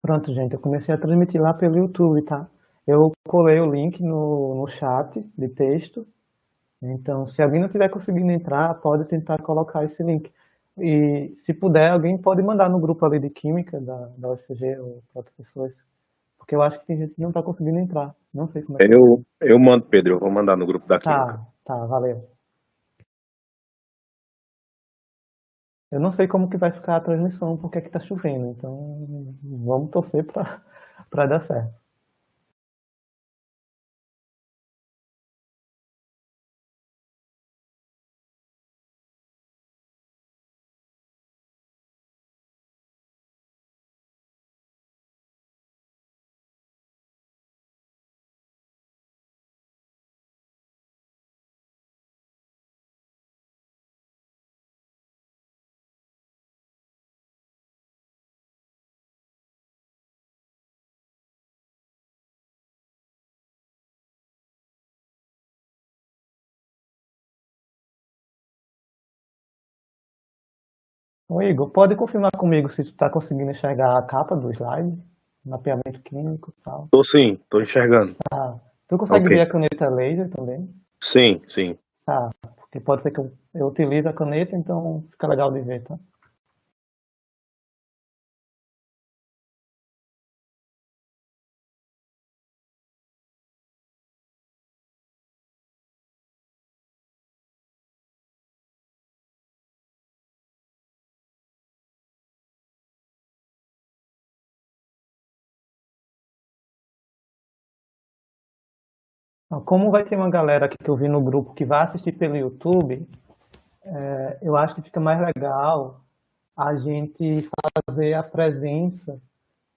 Pronto, gente, eu comecei a transmitir lá pelo YouTube, tá? Eu colei o link no chat de texto, então se alguém não estiver conseguindo entrar, pode tentar colocar esse link. E se puder, alguém pode mandar no grupo ali de Química da UFCG ou para outras pessoas, porque eu acho que tem gente que não está conseguindo entrar. Não sei como é que vai ser. Eu mando, Pedro, eu vou mandar no grupo da Química. Tá, valeu. Eu não sei como que vai ficar a transmissão, porque aqui tá chovendo, então vamos torcer para dar certo. Ô Igor, pode confirmar comigo se tu está conseguindo enxergar a capa do slide? Mapeamento químico e tal. Tô enxergando. Tu Tá consegue ok. ver a caneta laser também? Sim. Porque pode ser que eu utilize a caneta, então fica legal de ver, tá? Ó, como vai ter uma galera aqui que eu vi no grupo que vai assistir pelo YouTube, eu acho que fica mais legal a gente fazer a presença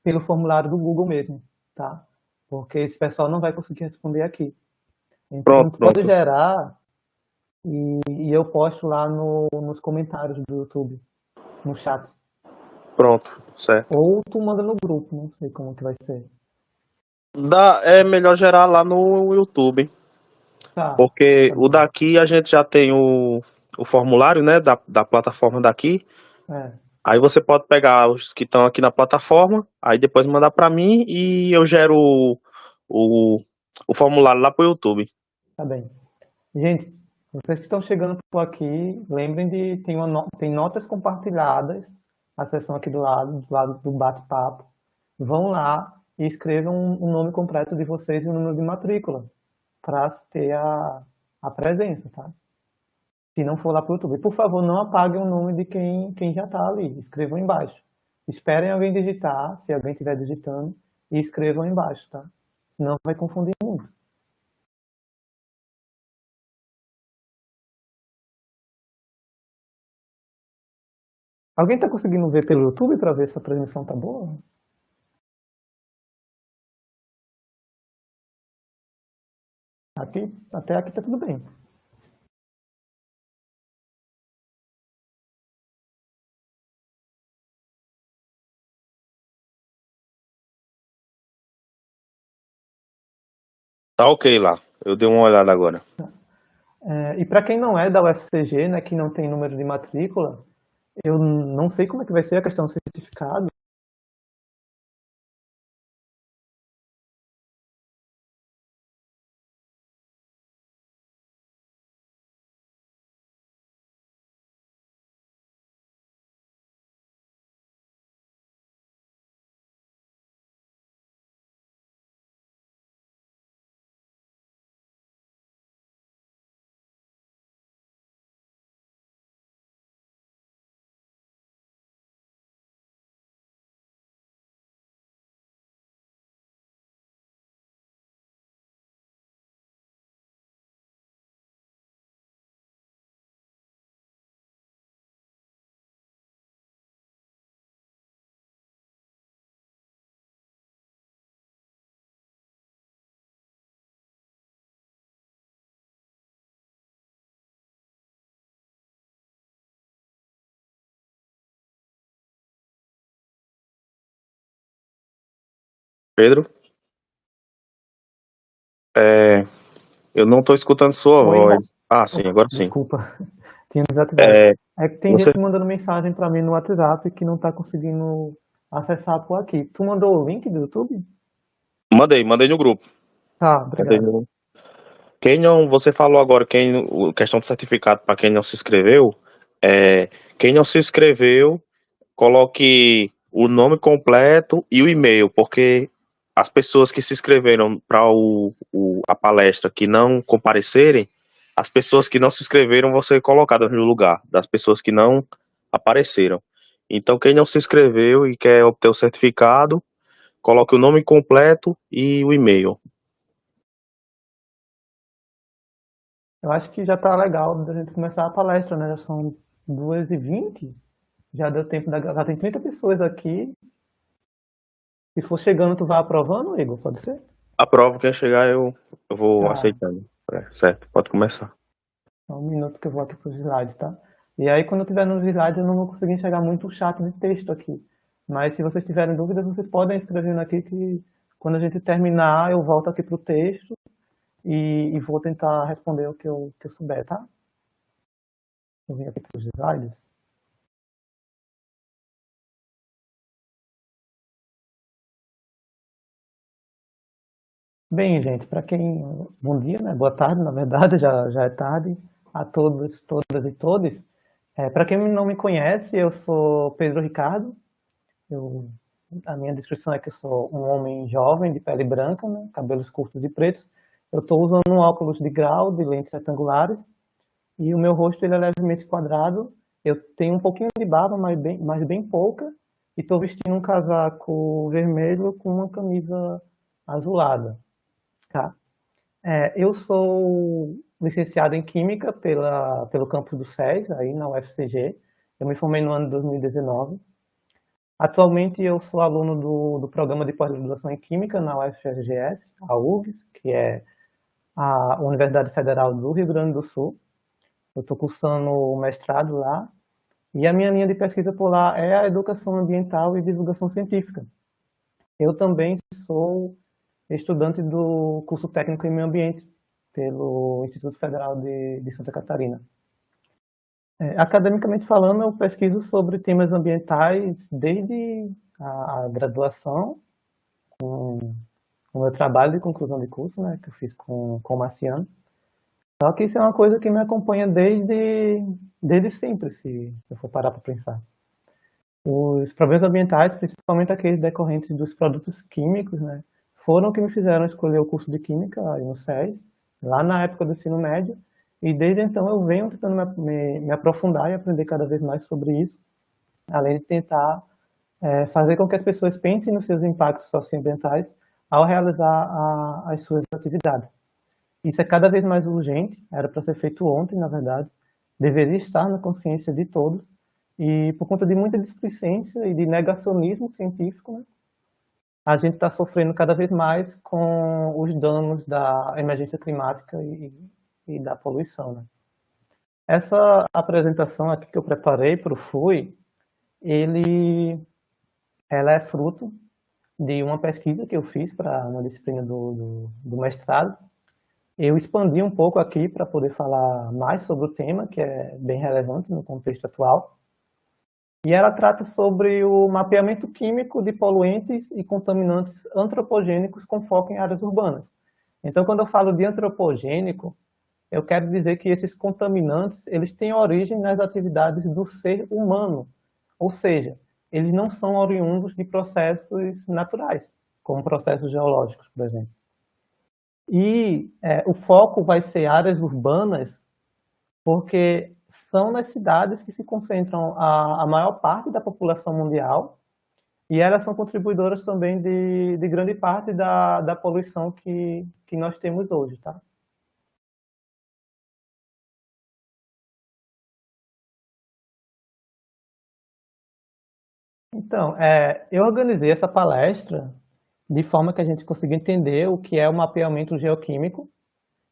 pelo formulário do Google mesmo, tá? Porque esse pessoal não vai conseguir responder aqui. Então, tu pode Pronto. gerar e eu posto lá nos comentários do YouTube, no chat. Pronto, certo. Ou tu manda no grupo, não sei como que vai ser. É melhor gerar lá no YouTube, Tá, porque tá o bom. daqui a gente já tem o formulário, né, da plataforma daqui. É, Aí você pode pegar os que estão aqui na plataforma, aí depois mandar para mim e eu gero o, o formulário lá pro YouTube. tá bem. Gente, vocês que estão chegando por aqui, lembrem de tem notas compartilhadas, a seção aqui do lado do bate-papo. Vão lá e escrevam o nome completo de vocês e o número de matrícula para ter a presença, tá? Se não for lá para o YouTube. Por favor, não apaguem o nome de quem já está ali. Escrevam embaixo. Esperem alguém digitar, se alguém estiver digitando, e escrevam embaixo, tá? Senão vai confundir muito. Alguém está conseguindo ver pelo YouTube para ver se a transmissão tá boa? Aqui, até aqui tá tudo bem. Tá ok lá. Eu dei uma olhada agora. E para quem não é da UFCG, né, que não tem número de matrícula, eu não sei como é que vai ser a questão do certificado. Pedro? Eu não tô escutando sua Oi, voz. Ah, sim, opa, agora sim. desculpa, tinha desativado. É, É que tem você gente mandando mensagem para mim no WhatsApp que não está conseguindo. acessar por aqui. Tu mandou o link do YouTube? Mandei no grupo. Tá, Mandei obrigado. no... Quem não, você falou agora, questão de certificado para quem não se inscreveu, quem não se inscreveu, coloque o nome completo e o e-mail, porque as pessoas que se inscreveram para a palestra que não comparecerem, as pessoas que não se inscreveram vão ser colocadas no lugar das pessoas que não apareceram. Então, quem não se inscreveu e quer obter o certificado, coloque o nome completo e o e-mail. Eu acho que já tá legal da gente começar a palestra, né? Já são 2h20. Já deu tempo já tem 30 pessoas aqui. Se for chegando, tu vai aprovando, Igor? Pode ser? Aprovo, quem chegar eu vou Tá. aceitando. Certo, pode começar. Só um minuto que eu vou aqui para os slides, tá? E aí, quando eu estiver nos slides, eu não vou conseguir enxergar muito o chat de texto aqui. Mas se vocês tiverem dúvidas, vocês podem escrevendo aqui que quando a gente terminar, eu volto aqui para o texto e vou tentar responder o que eu souber, tá? Eu vim aqui para os slides. Bem, gente, para quem... Bom dia, né? Boa tarde, na verdade, já é tarde. A todos, todas e todos. Para quem não me conhece, eu sou Pedro Ricardo. A minha descrição é que eu sou um homem jovem, de pele branca, né? Cabelos curtos e pretos. Eu estou usando um óculos de grau, de lentes retangulares. E o meu rosto ele é levemente quadrado. Eu tenho um pouquinho de barba, mas bem pouca. E estou vestindo um casaco vermelho com uma camisa azulada. Tá? Eu sou licenciado em Química pelo campus do SES, aí na UFCG. Eu me formei no ano de 2019. Atualmente eu sou aluno do programa de pós-graduação em Química na UFRGS, a URGS, que é a Universidade Federal do Rio Grande do Sul. Eu estou cursando o mestrado lá. E a minha linha de pesquisa por lá é a educação ambiental e divulgação científica. Eu também sou estudante do curso técnico em meio ambiente pelo Instituto Federal de Santa Catarina. Academicamente falando, eu pesquiso sobre temas ambientais desde a graduação, com o meu trabalho de conclusão de curso, né, que eu fiz com o Marciano. Só que isso é uma coisa que me acompanha desde sempre, se eu for parar para pensar. Os problemas ambientais, principalmente aqueles decorrentes dos produtos químicos, né, foram o que me fizeram escolher o curso de Química aí no SES, lá na época do ensino médio, e desde então eu venho tentando me aprofundar e aprender cada vez mais sobre isso, além de tentar fazer com que as pessoas pensem nos seus impactos socioambientais ao realizar as suas atividades. Isso é cada vez mais urgente, era para ser feito ontem, na verdade, deveria estar na consciência de todos, e por conta de muita displicência e de negacionismo científico, né, a gente está sofrendo cada vez mais com os danos da emergência climática e da poluição, né? Essa apresentação aqui que eu preparei para o FUI, ela é fruto de uma pesquisa que eu fiz para uma disciplina do mestrado. Eu expandi um pouco aqui para poder falar mais sobre o tema, que é bem relevante no contexto atual. E ela trata sobre o mapeamento químico de poluentes e contaminantes antropogênicos com foco em áreas urbanas. Então, quando eu falo de antropogênico, eu quero dizer que esses contaminantes, eles têm origem nas atividades do ser humano. Ou seja, eles não são oriundos de processos naturais, como processos geológicos, por exemplo. E o foco vai ser áreas urbanas, porque são nas cidades que se concentram a maior parte da população mundial, e elas são contribuidoras também de grande parte da poluição que nós temos hoje, tá? Então, eu organizei essa palestra de forma que a gente consiga entender o que é o mapeamento geoquímico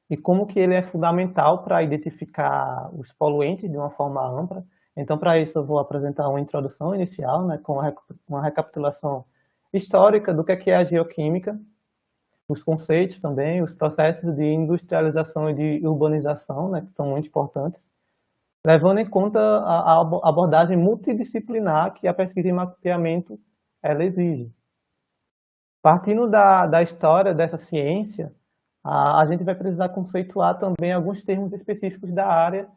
e como que ele é fundamental para identificar os poluentes de uma forma ampla. Então, para isso, eu vou apresentar uma introdução inicial, né, com uma recapitulação histórica do que é a geoquímica, os conceitos também, os processos de industrialização e de urbanização, né, que são muito importantes, levando em conta a abordagem multidisciplinar que a pesquisa em mapeamento ela exige. Partindo da história dessa ciência, a gente vai precisar conceituar também alguns termos específicos da área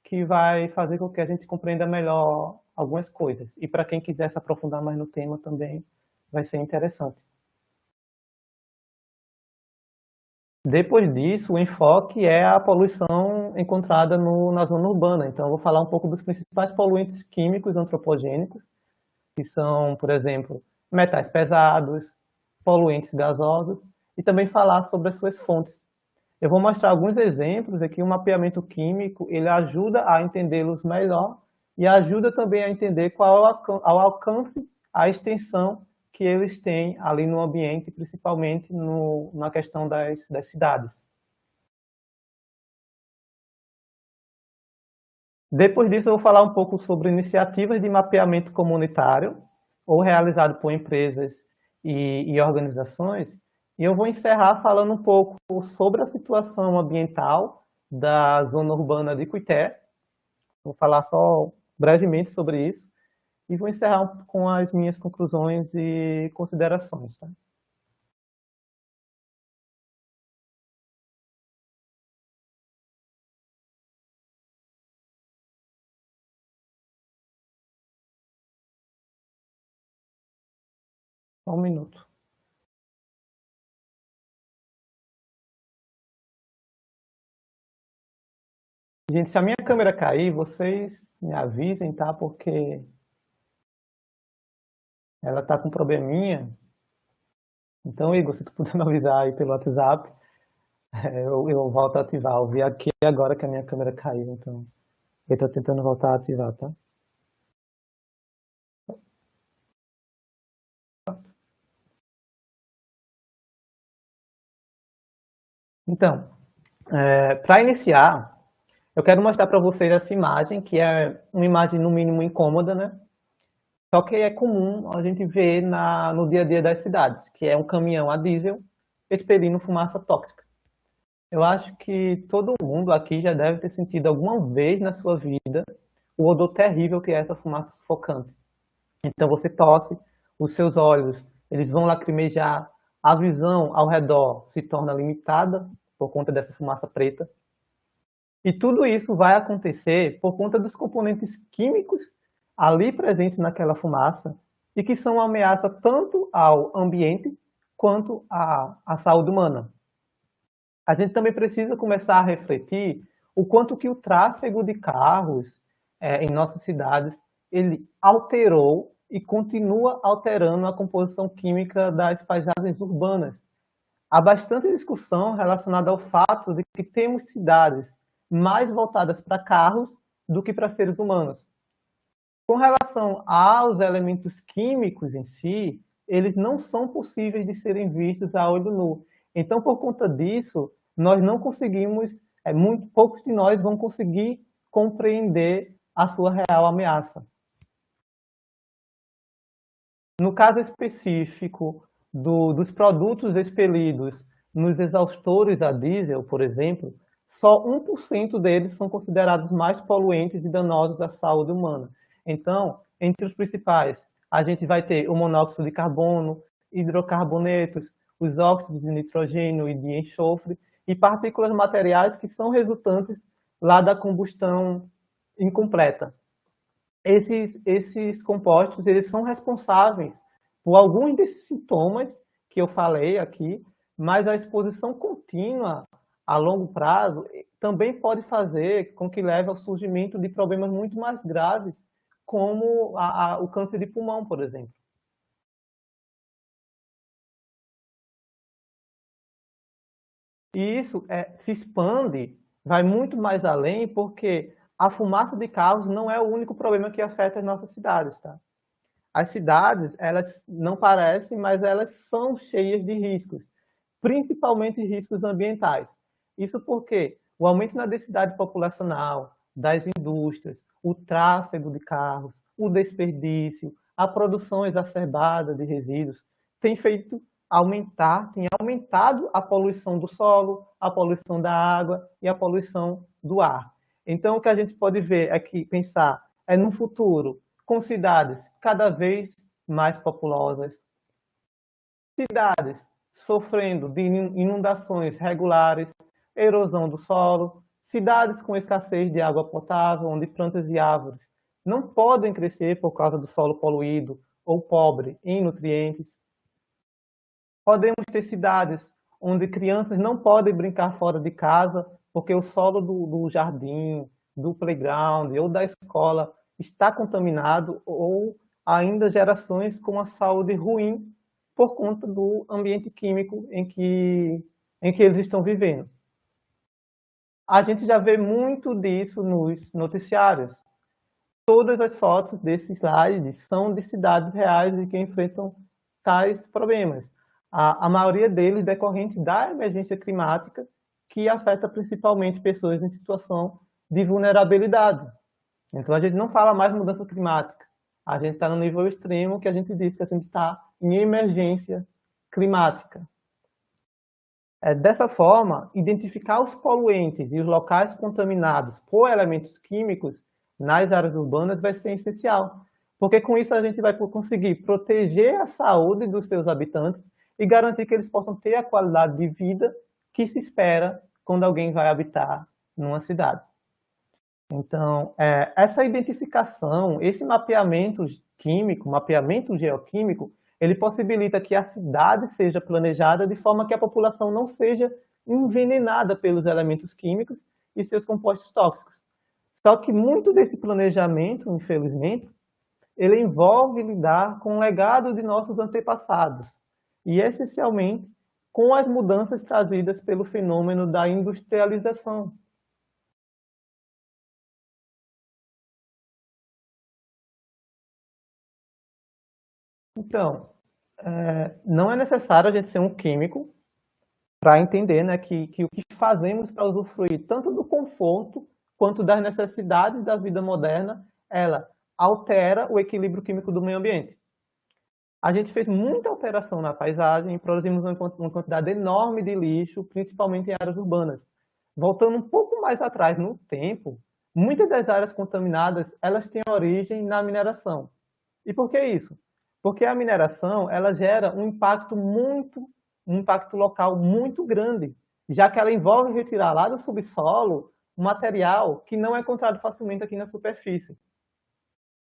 que vai fazer com que a gente compreenda melhor algumas coisas. E para quem quiser se aprofundar mais no tema também vai ser interessante. Depois disso, o enfoque é a poluição encontrada na zona urbana. Então, eu vou falar um pouco dos principais poluentes químicos antropogênicos, que são, por exemplo, metais pesados, poluentes gasosos, e também falar sobre as suas fontes. Eu vou mostrar alguns exemplos aqui. O mapeamento químico, ele ajuda a entendê-los melhor e ajuda também a entender qual é o alcance, a extensão que eles têm ali no ambiente, principalmente na questão das cidades. Depois disso, eu vou falar um pouco sobre iniciativas de mapeamento comunitário, ou realizado por empresas e organizações, e eu vou encerrar falando um pouco sobre a situação ambiental da zona urbana de Cuité. Vou falar só brevemente sobre isso, e vou encerrar com as minhas conclusões e considerações. Tá? Só um minuto. Gente, se a minha câmera cair, vocês me avisem, tá? Porque ela tá com um probleminha. Então, Igor, se tu puder me avisar aí pelo WhatsApp, eu volto a ativar. Eu vi aqui agora que a minha câmera caiu, então eu tô tentando voltar a ativar, tá? Então, para iniciar, eu quero mostrar para vocês essa imagem, que é uma imagem no mínimo incômoda, né? Só que é comum a gente ver no dia a dia das cidades, que é um caminhão a diesel expelindo fumaça tóxica. Eu acho que todo mundo aqui já deve ter sentido alguma vez na sua vida o odor terrível que é essa fumaça sufocante. Então você tosse, os seus olhos, eles vão lacrimejar, a visão ao redor se torna limitada por conta dessa fumaça preta. E tudo isso vai acontecer por conta dos componentes químicos ali presentes naquela fumaça e que são uma ameaça tanto ao ambiente quanto à saúde humana. A gente também precisa começar a refletir o quanto que o tráfego de carros em nossas cidades ele alterou e continua alterando a composição química das paisagens urbanas. Há bastante discussão relacionada ao fato de que temos cidades mais voltadas para carros do que para seres humanos. Com relação aos elementos químicos em si, eles não são possíveis de serem vistos a olho nu. Então, por conta disso, nós não conseguimos, muito poucos de nós vão conseguir compreender a sua real ameaça. No caso específico dos produtos expelidos nos exaustores a diesel, por exemplo, só 1% deles são considerados mais poluentes e danosos à saúde humana. Então, entre os principais, a gente vai ter o monóxido de carbono, hidrocarbonetos, os óxidos de nitrogênio e de enxofre e partículas materiais que são resultantes lá da combustão incompleta. Esses compostos, eles são responsáveis por alguns desses sintomas que eu falei aqui, mas a exposição contínua a longo prazo também pode fazer com que leve ao surgimento de problemas muito mais graves, como o câncer de pulmão, por exemplo. E isso se expande, vai muito mais além, porque a fumaça de carros não é o único problema que afeta as nossas cidades, tá? As cidades, elas não parecem, mas elas são cheias de riscos, principalmente riscos ambientais. Isso porque o aumento na densidade populacional, das indústrias, o tráfego de carros, o desperdício, a produção exacerbada de resíduos, tem aumentado a poluição do solo, a poluição da água e a poluição do ar. Então, o que a gente pode ver aqui, pensar, é no futuro, com cidades cada vez mais populosas, cidades sofrendo de inundações regulares, erosão do solo, cidades com escassez de água potável, onde plantas e árvores não podem crescer por causa do solo poluído ou pobre em nutrientes. Podemos ter cidades onde crianças não podem brincar fora de casa porque o solo do jardim, do playground ou da escola está contaminado, ou ainda gerações com a saúde ruim por conta do ambiente químico em que eles estão vivendo. A gente já vê muito disso nos noticiários. Todas as fotos desses slides são de cidades reais e que enfrentam tais problemas. A maioria deles decorrentes da emergência climática, que afeta principalmente pessoas em situação de vulnerabilidade. Então, a gente não fala mais mudança climática. A gente está no nível extremo que a gente diz que a gente está em emergência climática. Dessa forma, identificar os poluentes e os locais contaminados por elementos químicos nas áreas urbanas vai ser essencial, porque com isso a gente vai conseguir proteger a saúde dos seus habitantes e garantir que eles possam ter a qualidade de vida que se espera quando alguém vai habitar numa cidade. Então, essa identificação, esse mapeamento químico, mapeamento geoquímico, ele possibilita que a cidade seja planejada de forma que a população não seja envenenada pelos elementos químicos e seus compostos tóxicos. Só que muito desse planejamento, infelizmente, ele envolve lidar com o legado de nossos antepassados e, essencialmente, com as mudanças trazidas pelo fenômeno da industrialização. Então, não é necessário a gente ser um químico para entender, né, que o que fazemos para usufruir tanto do conforto quanto das necessidades da vida moderna, ela altera o equilíbrio químico do meio ambiente. A gente fez muita alteração na paisagem e produzimos uma quantidade enorme de lixo, principalmente em áreas urbanas. Voltando um pouco mais atrás no tempo, muitas das áreas contaminadas, elas têm origem na mineração. E por que isso? Porque a mineração, ela gera um impacto local muito grande, já que ela envolve retirar lá do subsolo um material que não é encontrado facilmente aqui na superfície.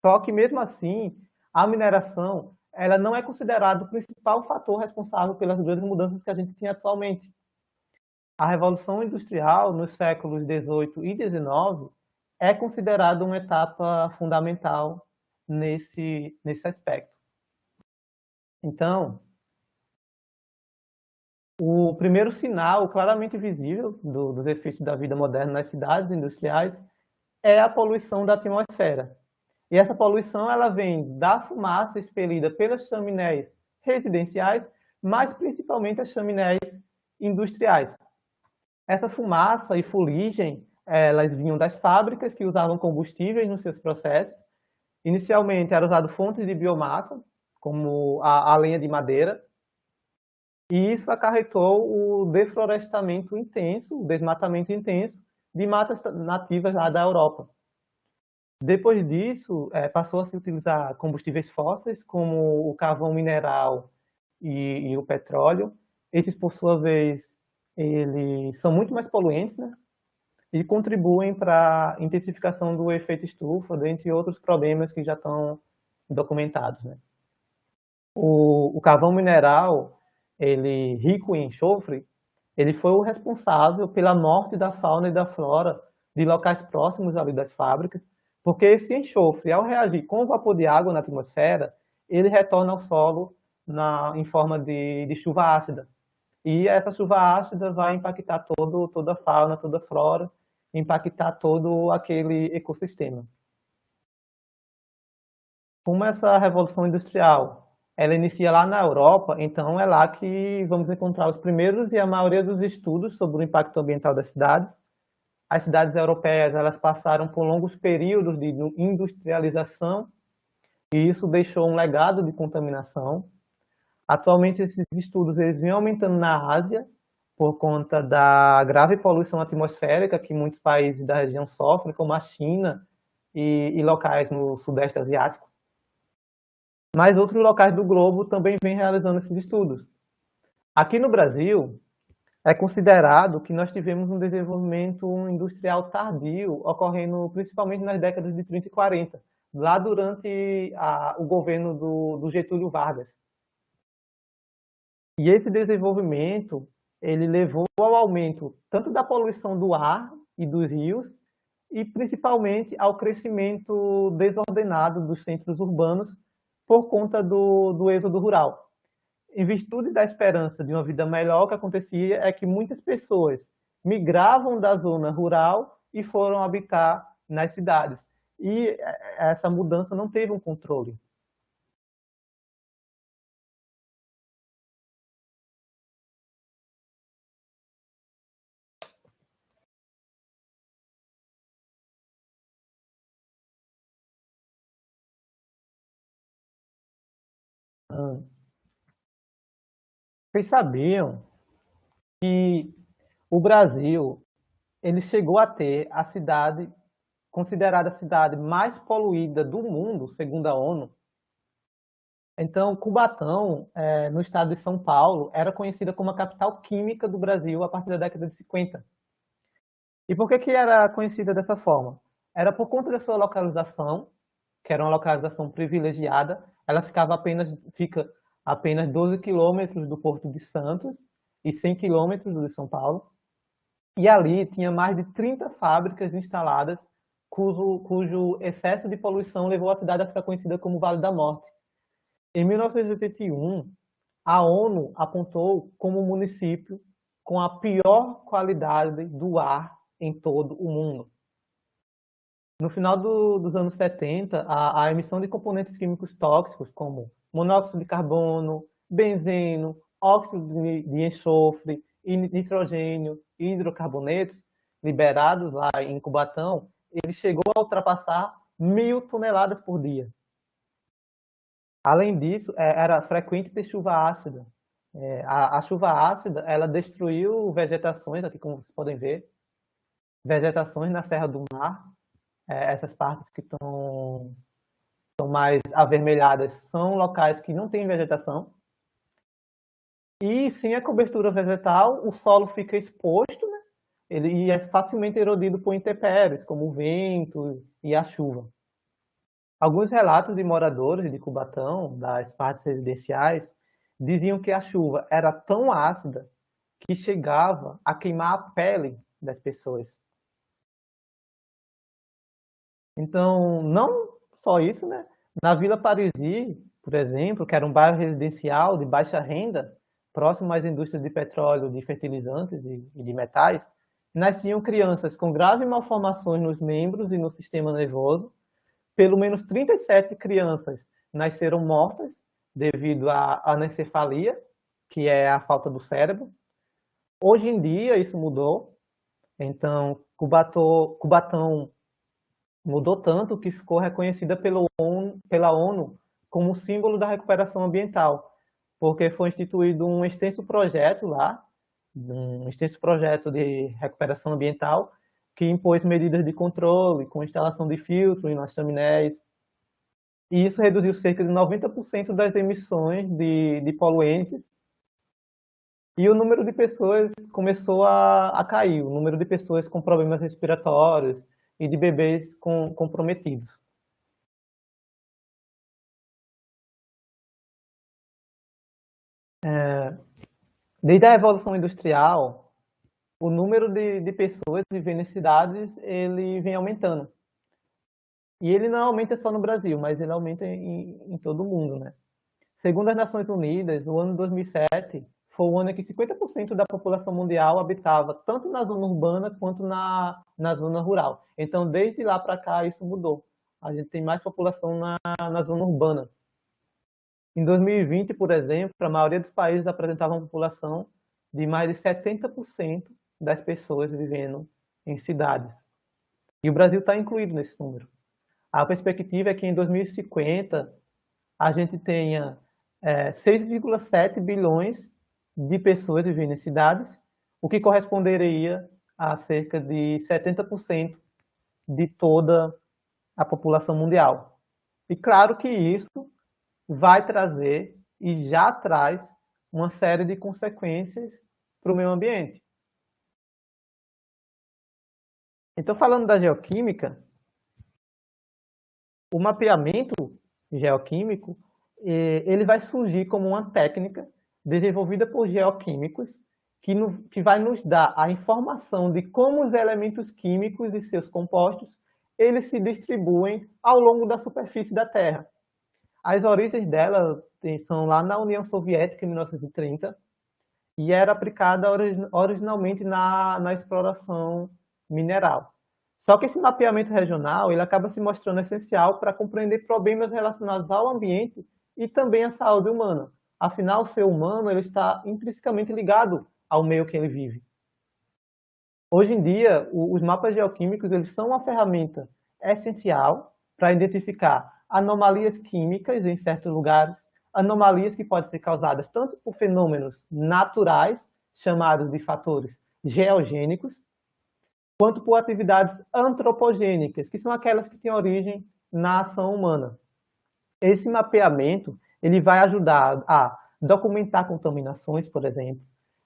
Só que, mesmo assim, a mineração ela não é considerada o principal fator responsável pelas grandes mudanças que a gente tem atualmente. A Revolução Industrial, nos séculos XVIII e XIX, é considerada uma etapa fundamental nesse aspecto. Então, o primeiro sinal claramente visível dos efeitos da vida moderna nas cidades industriais é a poluição da atmosfera. E essa poluição ela vem da fumaça expelida pelas chaminés residenciais, mas principalmente as chaminés industriais. Essa fumaça e fuligem, elas vinham das fábricas que usavam combustíveis nos seus processos. Inicialmente era usado fontes de biomassa, como a lenha de madeira, e isso acarretou o deflorestamento intenso, o desmatamento intenso de matas nativas lá da Europa. Depois disso, passou a se utilizar combustíveis fósseis, como o carvão mineral e o petróleo. Esses, por sua vez, eles são muito mais poluentes, né? E contribuem para a intensificação do efeito estufa, dentre outros problemas que já estão documentados, né? O carvão mineral, ele rico em enxofre, ele foi o responsável pela morte da fauna e da flora de locais próximos ali das fábricas, porque esse enxofre, ao reagir com o vapor de água na atmosfera, ele retorna ao solo em forma de chuva ácida. E essa chuva ácida vai impactar toda a fauna, toda a flora, impactar todo aquele ecossistema. Como essa revolução industrial ela inicia lá na Europa, então é lá que vamos encontrar os primeiros e a maioria dos estudos sobre o impacto ambiental das cidades. As cidades europeias elas passaram por longos períodos de industrialização e isso deixou um legado de contaminação. Atualmente esses estudos eles vêm aumentando na Ásia por conta da grave poluição atmosférica que muitos países da região sofrem, como a China e locais no Sudeste Asiático. mas outros locais do globo também vêm realizando esses estudos. Aqui no Brasil, é considerado que nós tivemos um desenvolvimento industrial tardio, ocorrendo principalmente nas décadas de 30 e 40, lá durante o governo do Getúlio Vargas. E esse desenvolvimento, ele levou ao aumento tanto da poluição do ar e dos rios, e principalmente ao crescimento desordenado dos centros urbanos por conta do êxodo rural. Em virtude da esperança de uma vida melhor, o que acontecia é que muitas pessoas migravam da zona rural e foram habitar nas cidades. E essa mudança não teve um controle. Vocês sabiam que o Brasil ele chegou a ter a cidade considerada a cidade mais poluída do mundo, segundo a ONU? Então, Cubatão, no estado de São Paulo, era conhecida como a capital química do Brasil a partir da década de 50. E por que era conhecida dessa forma? Era por conta da sua localização, que era uma localização privilegiada. Ela fica apenas 12 quilômetros do Porto de Santos e 100 quilômetros do de São Paulo. E ali tinha mais de 30 fábricas instaladas, cujo excesso de poluição levou a cidade a ficar conhecida como Vale da Morte. Em 1981, a ONU apontou como o município com a pior qualidade do ar em todo o mundo. No final dos anos 70, a emissão de componentes químicos tóxicos, como monóxido de carbono, benzeno, óxido de enxofre, nitrogênio e hidrocarbonetos, liberados lá em Cubatão, ele chegou a ultrapassar 1.000 toneladas por dia. Além disso, era frequente ter chuva ácida. A chuva ácida, ela destruiu vegetações, aqui como vocês podem ver, vegetações na Serra do Mar. Essas partes que estão mais avermelhadas são locais que não têm vegetação. E sem a cobertura vegetal, o solo fica exposto, né? Ele é facilmente erodido por intempéries, como o vento e a chuva. Alguns relatos de moradores de Cubatão, das partes residenciais, diziam que a chuva era tão ácida que chegava a queimar a pele das pessoas. Então, não só isso, né? Na Vila Parisi, por exemplo, que era um bairro residencial de baixa renda, próximo às indústrias de petróleo, de fertilizantes e de metais, nasciam crianças com graves malformações nos membros e no sistema nervoso. Pelo menos 37 crianças nasceram mortas devido à anencefalia, que é a falta do cérebro. Hoje em dia, isso mudou. Então, Cubatão mudou tanto que ficou reconhecida pela ONU como símbolo da recuperação ambiental, porque foi instituído um extenso projeto lá, um extenso projeto de recuperação ambiental, que impôs medidas de controle, com instalação de filtros nas chaminés, e isso reduziu cerca de 90% das emissões de poluentes, e o número de pessoas começou a cair, o número de pessoas com problemas respiratórios e de bebês comprometidos. Desde a Revolução Industrial, o número de pessoas vivendo em cidades, ele vem aumentando. E ele não aumenta só no Brasil, mas ele aumenta em todo o mundo, né? Segundo as Nações Unidas, o ano 2007 foi o ano em que 50% da população mundial habitava tanto na zona urbana quanto na zona rural. Então, desde lá para cá, isso mudou. A gente tem mais população na zona urbana. Em 2020, por exemplo, a maioria dos países apresentava uma população de mais de 70% das pessoas vivendo em cidades. E o Brasil está incluído nesse número. A perspectiva é que em 2050 a gente tenha 6,7 bilhões de pessoas vivendo em cidades, o que corresponderia a cerca de 70% de toda a população mundial. E claro que isso vai trazer e já traz uma série de consequências para o meio ambiente. Então, falando da geoquímica, o mapeamento geoquímico, ele vai surgir como uma técnica desenvolvida por geoquímicos que vai nos dar a informação de como os elementos químicos e seus compostos eles se distribuem ao longo da superfície da Terra. As origens dela são lá na União Soviética, em 1930, e era aplicada originalmente na exploração mineral. Só que esse mapeamento regional ele acaba se mostrando essencial para compreender problemas relacionados ao ambiente e também à saúde humana. Afinal, o ser humano ele está intrinsecamente ligado ao meio que ele vive. Hoje em dia, os mapas geoquímicos eles são uma ferramenta essencial para identificar anomalias químicas em certos lugares, anomalias que podem ser causadas tanto por fenômenos naturais, chamados de fatores geogênicos, quanto por atividades antropogênicas, que são aquelas que têm origem na ação humana. Esse mapeamento ele vai ajudar a documentar contaminações, por exemplo,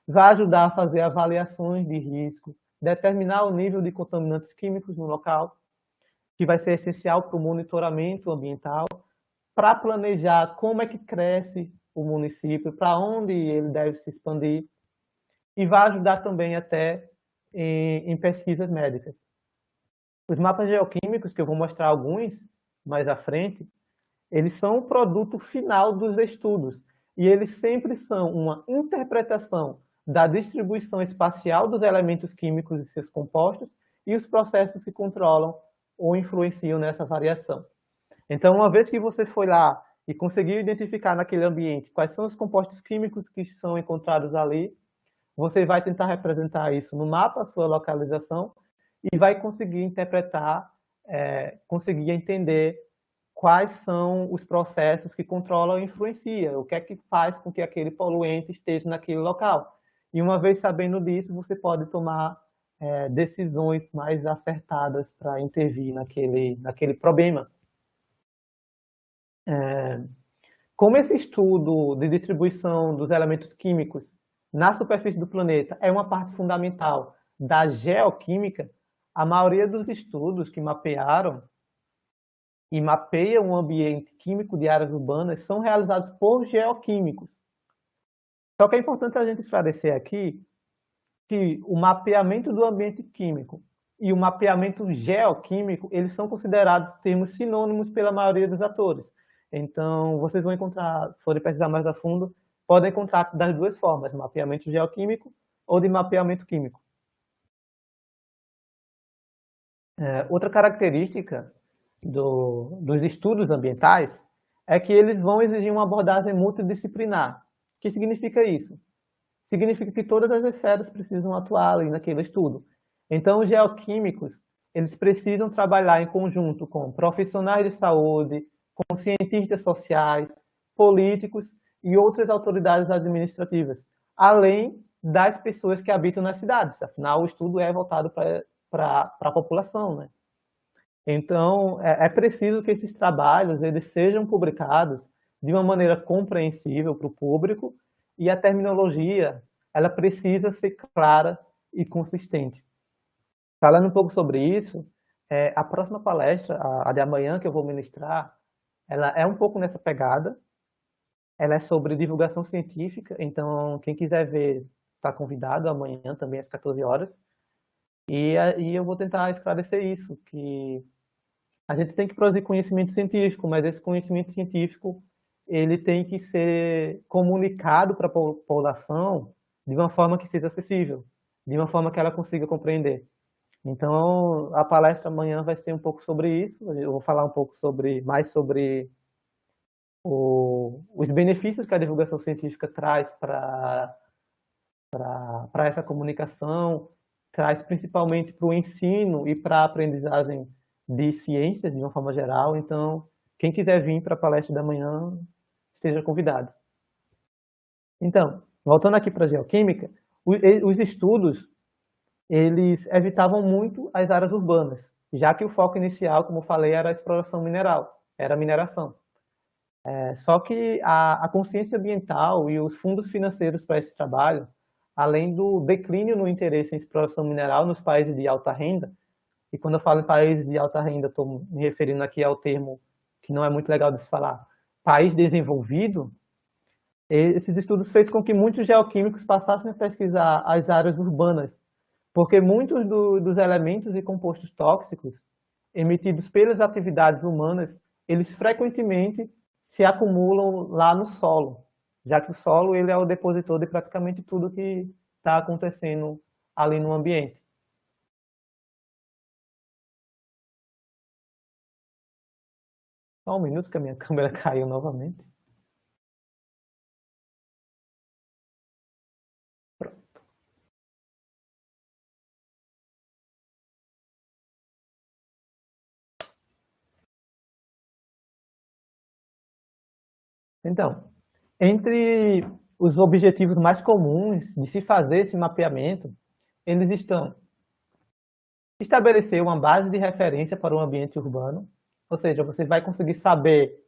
vai ajudar a fazer avaliações de risco, determinar o nível de contaminantes químicos no local, que vai ser essencial para o monitoramento ambiental, para planejar como é que cresce o município, para onde ele deve se expandir, e vai ajudar também até em pesquisas médicas. Os mapas geoquímicos, que eu vou mostrar alguns mais à frente, eles são o produto final dos estudos, e eles sempre são uma interpretação da distribuição espacial dos elementos químicos e seus compostos e os processos que controlam ou influenciam nessa variação. Então, uma vez que você foi lá e conseguiu identificar naquele ambiente quais são os compostos químicos que são encontrados ali, você vai tentar representar isso no mapa, a sua localização, e vai conseguir interpretar, conseguir entender quais são os processos que controlam e influenciam, o que é que faz com que aquele poluente esteja naquele local. E uma vez sabendo disso, você pode tomar decisões mais acertadas para intervir naquele problema. Como esse estudo de distribuição dos elementos químicos na superfície do planeta é uma parte fundamental da geoquímica, a maioria dos estudos que mapearam e mapeiam o ambiente químico de áreas urbanas são realizados por geoquímicos. Só que é importante a gente esclarecer aqui que o mapeamento do ambiente químico e o mapeamento geoquímico, eles são considerados termos sinônimos pela maioria dos atores. Então, vocês vão encontrar, se forem pesquisar mais a fundo, podem encontrar das duas formas, mapeamento geoquímico ou de mapeamento químico. Outra característica dos estudos ambientais é que eles vão exigir uma abordagem multidisciplinar. O que significa isso? Significa que todas as esferas precisam atuar ali naquele estudo. Então, os geoquímicos, eles precisam trabalhar em conjunto com profissionais de saúde, com cientistas sociais, políticos e outras autoridades administrativas, além das pessoas que habitam nas cidades. Afinal, o estudo é voltado para a população, né? Então, é preciso que esses trabalhos eles sejam publicados de uma maneira compreensível para o público e a terminologia ela precisa ser clara e consistente. Falando um pouco sobre isso, a próxima palestra, a de amanhã que eu vou ministrar, ela é um pouco nessa pegada. Ela é sobre divulgação científica, então quem quiser ver está convidado amanhã também às 14 horas. E eu vou tentar esclarecer isso, que a gente tem que produzir conhecimento científico, mas esse conhecimento científico ele tem que ser comunicado para a população de uma forma que seja acessível, de uma forma que ela consiga compreender. Então, a palestra amanhã vai ser um pouco sobre isso. Eu vou falar um pouco mais sobre os benefícios que a divulgação científica traz para essa comunicação, traz principalmente para o ensino e para a aprendizagem de ciências, de uma forma geral. Então, quem quiser vir para a palestra da manhã, esteja convidado. Então, voltando aqui para a geoquímica, os estudos, eles evitavam muito as áreas urbanas, já que o foco inicial, como eu falei, era a exploração mineral, era a mineração. Só que a consciência ambiental e os fundos financeiros para esse trabalho, além do declínio no interesse em exploração mineral nos países de alta renda, e quando eu falo em países de alta renda, estou me referindo aqui ao termo que não é muito legal de se falar, país desenvolvido, esses estudos fez com que muitos geoquímicos passassem a pesquisar as áreas urbanas, porque muitos dos elementos e compostos tóxicos emitidos pelas atividades humanas, eles frequentemente se acumulam lá no solo, já que o solo ele é o depositor de praticamente tudo que está acontecendo ali no ambiente. Só um minuto que a minha câmera caiu novamente. Pronto. Então, entre os objetivos mais comuns de se fazer esse mapeamento, eles estão estabelecer uma base de referência para o ambiente urbano, ou seja, você vai conseguir saber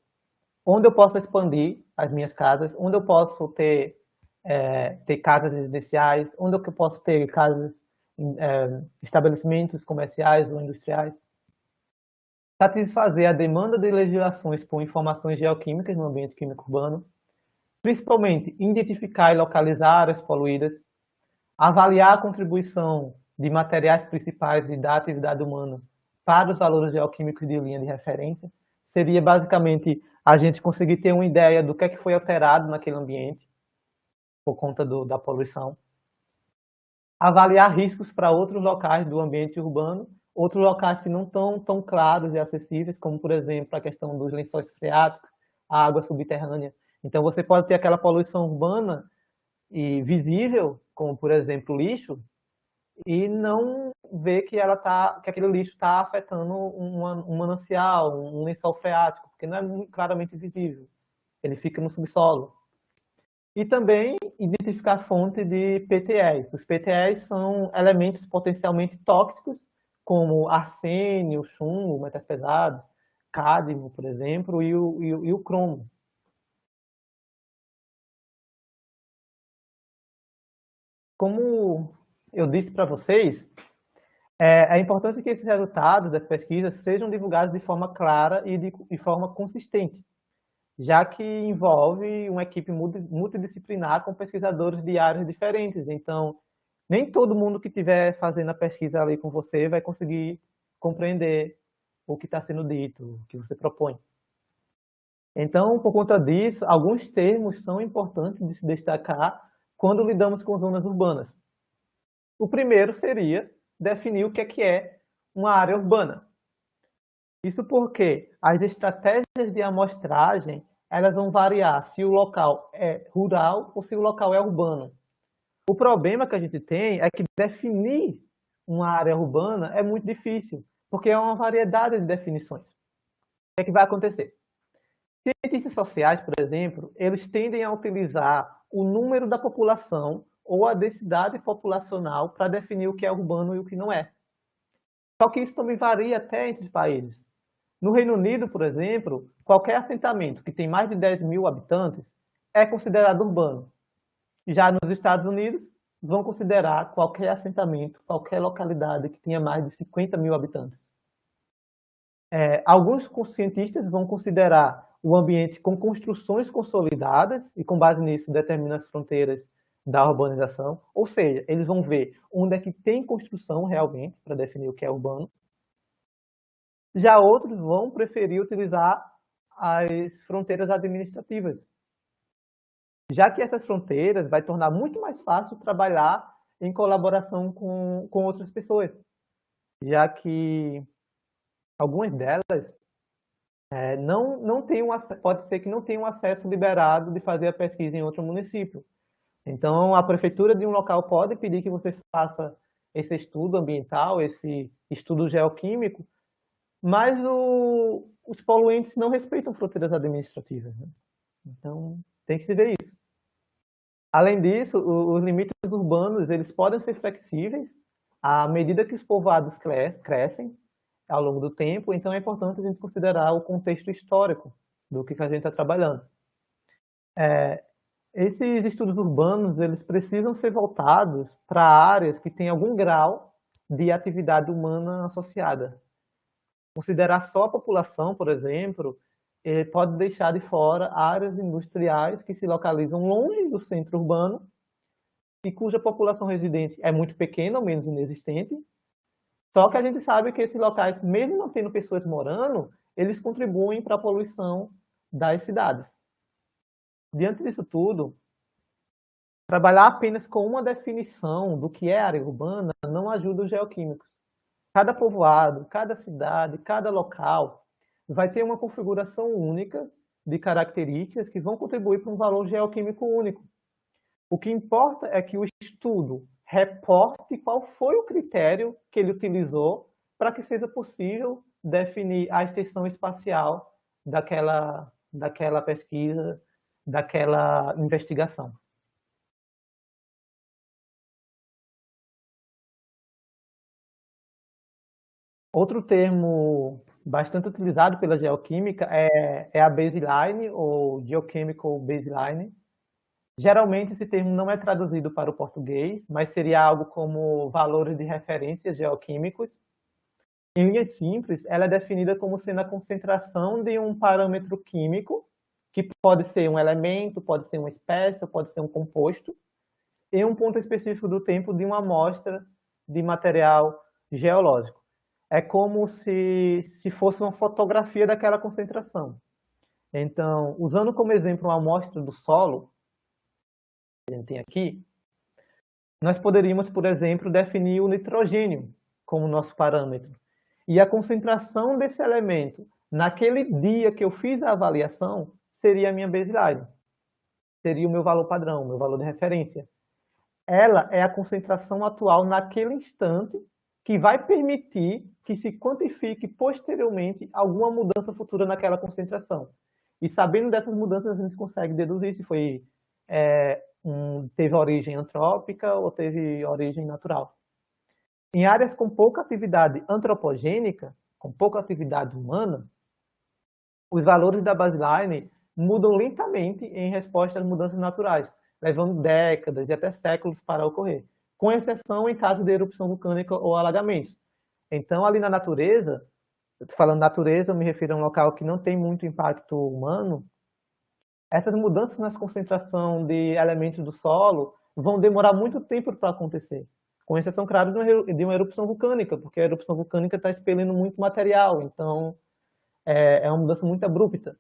onde eu posso expandir as minhas casas, onde eu posso ter casas residenciais, onde eu posso ter casas, estabelecimentos comerciais ou industriais. Satisfazer a demanda de legislações por informações geoquímicas no ambiente químico urbano, principalmente identificar e localizar áreas poluídas, avaliar a contribuição de materiais principais e da atividade humana para os valores geoquímicos de linha de referência, seria basicamente a gente conseguir ter uma ideia do que é que foi alterado naquele ambiente por conta da poluição. Avaliar riscos para outros locais do ambiente urbano, outros locais que não estão tão claros e acessíveis, como, por exemplo, a questão dos lençóis freáticos, a água subterrânea. Então, você pode ter aquela poluição urbana e visível, como, por exemplo, lixo, e não ver que aquele lixo está afetando um manancial, um lençol freático, porque não é claramente visível. Ele fica no subsolo. E também identificar a fonte de PTEs. Os PTEs são elementos potencialmente tóxicos, como arsênio, chumbo, metais pesados, cádmio, por exemplo, e o cromo. Como eu disse para vocês, é importante que esses resultados das pesquisas sejam divulgados de forma clara e de forma consistente, já que envolve uma equipe multidisciplinar com pesquisadores de áreas diferentes. Então, nem todo mundo que estiver fazendo a pesquisa ali com você vai conseguir compreender o que está sendo dito, o que você propõe. Então, por conta disso, alguns termos são importantes de se destacar quando lidamos com zonas urbanas. O primeiro seria definir o que é uma área urbana. Isso porque as estratégias de amostragem elas vão variar se o local é rural ou se o local é urbano. O problema que a gente tem é que definir uma área urbana é muito difícil, porque é uma variedade de definições. O que é que vai acontecer? Cientistas sociais, por exemplo, eles tendem a utilizar o número da população ou a densidade populacional para definir o que é urbano e o que não é. Só que isso também varia até entre países. No Reino Unido, por exemplo, qualquer assentamento que tem mais de 10 mil habitantes é considerado urbano. Já nos Estados Unidos, vão considerar qualquer assentamento, qualquer localidade que tenha mais de 50 mil habitantes. Alguns cientistas vão considerar o ambiente com construções consolidadas e, com base nisso, determinam as fronteiras da urbanização. Ou seja, eles vão ver onde é que tem construção realmente para definir o que é urbano. Já outros vão preferir utilizar as fronteiras administrativas, já que essas fronteiras vai tornar muito mais fácil trabalhar em colaboração com outras pessoas, já que algumas delas não tem pode ser que não tenham acesso liberado de fazer a pesquisa em outro município. Então, a prefeitura de um local pode pedir que você faça esse estudo ambiental, esse estudo geoquímico, mas os poluentes não respeitam fronteiras administrativas, né? Então, tem que se ver isso. Além disso, os limites urbanos eles podem ser flexíveis à medida que os povoados crescem ao longo do tempo, então é importante a gente considerar o contexto histórico do que a gente está trabalhando. Esses estudos urbanos, eles precisam ser voltados para áreas que têm algum grau de atividade humana associada. Considerar só a população, por exemplo, pode deixar de fora áreas industriais que se localizam longe do centro urbano e cuja população residente é muito pequena, ou menos inexistente. Só que a gente sabe que esses locais, mesmo não tendo pessoas morando, eles contribuem para a poluição das cidades. Diante disso tudo, trabalhar apenas com uma definição do que é área urbana não ajuda os geoquímicos. Cada povoado, cada cidade, cada local vai ter uma configuração única de características que vão contribuir para um valor geoquímico único. O que importa é que o estudo reporte qual foi o critério que ele utilizou para que seja possível definir a extensão espacial daquela pesquisa, daquela investigação. Outro termo bastante utilizado pela geoquímica é a baseline, ou geochemical baseline. Geralmente esse termo não é traduzido para o português, mas seria algo como valores de referência geoquímicos. Em linhas simples, ela é definida como sendo a concentração de um parâmetro químico, que pode ser um elemento, pode ser uma espécie, pode ser um composto, em um ponto específico do tempo de uma amostra de material geológico. É como se fosse uma fotografia daquela concentração. Então, usando como exemplo uma amostra do solo, que a gente tem aqui, nós poderíamos, por exemplo, definir o nitrogênio como nosso parâmetro. E a concentração desse elemento naquele dia que eu fiz a avaliação seria a minha baseline. Seria o meu valor padrão, o meu valor de referência. Ela é a concentração atual naquele instante que vai permitir que se quantifique posteriormente alguma mudança futura naquela concentração. E sabendo dessas mudanças, a gente consegue deduzir se foi, teve origem antrópica ou teve origem natural. Em áreas com pouca atividade antropogênica, com pouca atividade humana, os valores da baseline mudam lentamente em resposta às mudanças naturais, levando décadas e até séculos para ocorrer, com exceção em caso de erupção vulcânica ou alagamentos. Então, ali na natureza, falando natureza, eu me refiro a um local que não tem muito impacto humano, essas mudanças na concentração de elementos do solo vão demorar muito tempo para acontecer, com exceção, claro, de uma erupção vulcânica, porque a erupção vulcânica está expelindo muito material, então é uma mudança muito abrupta.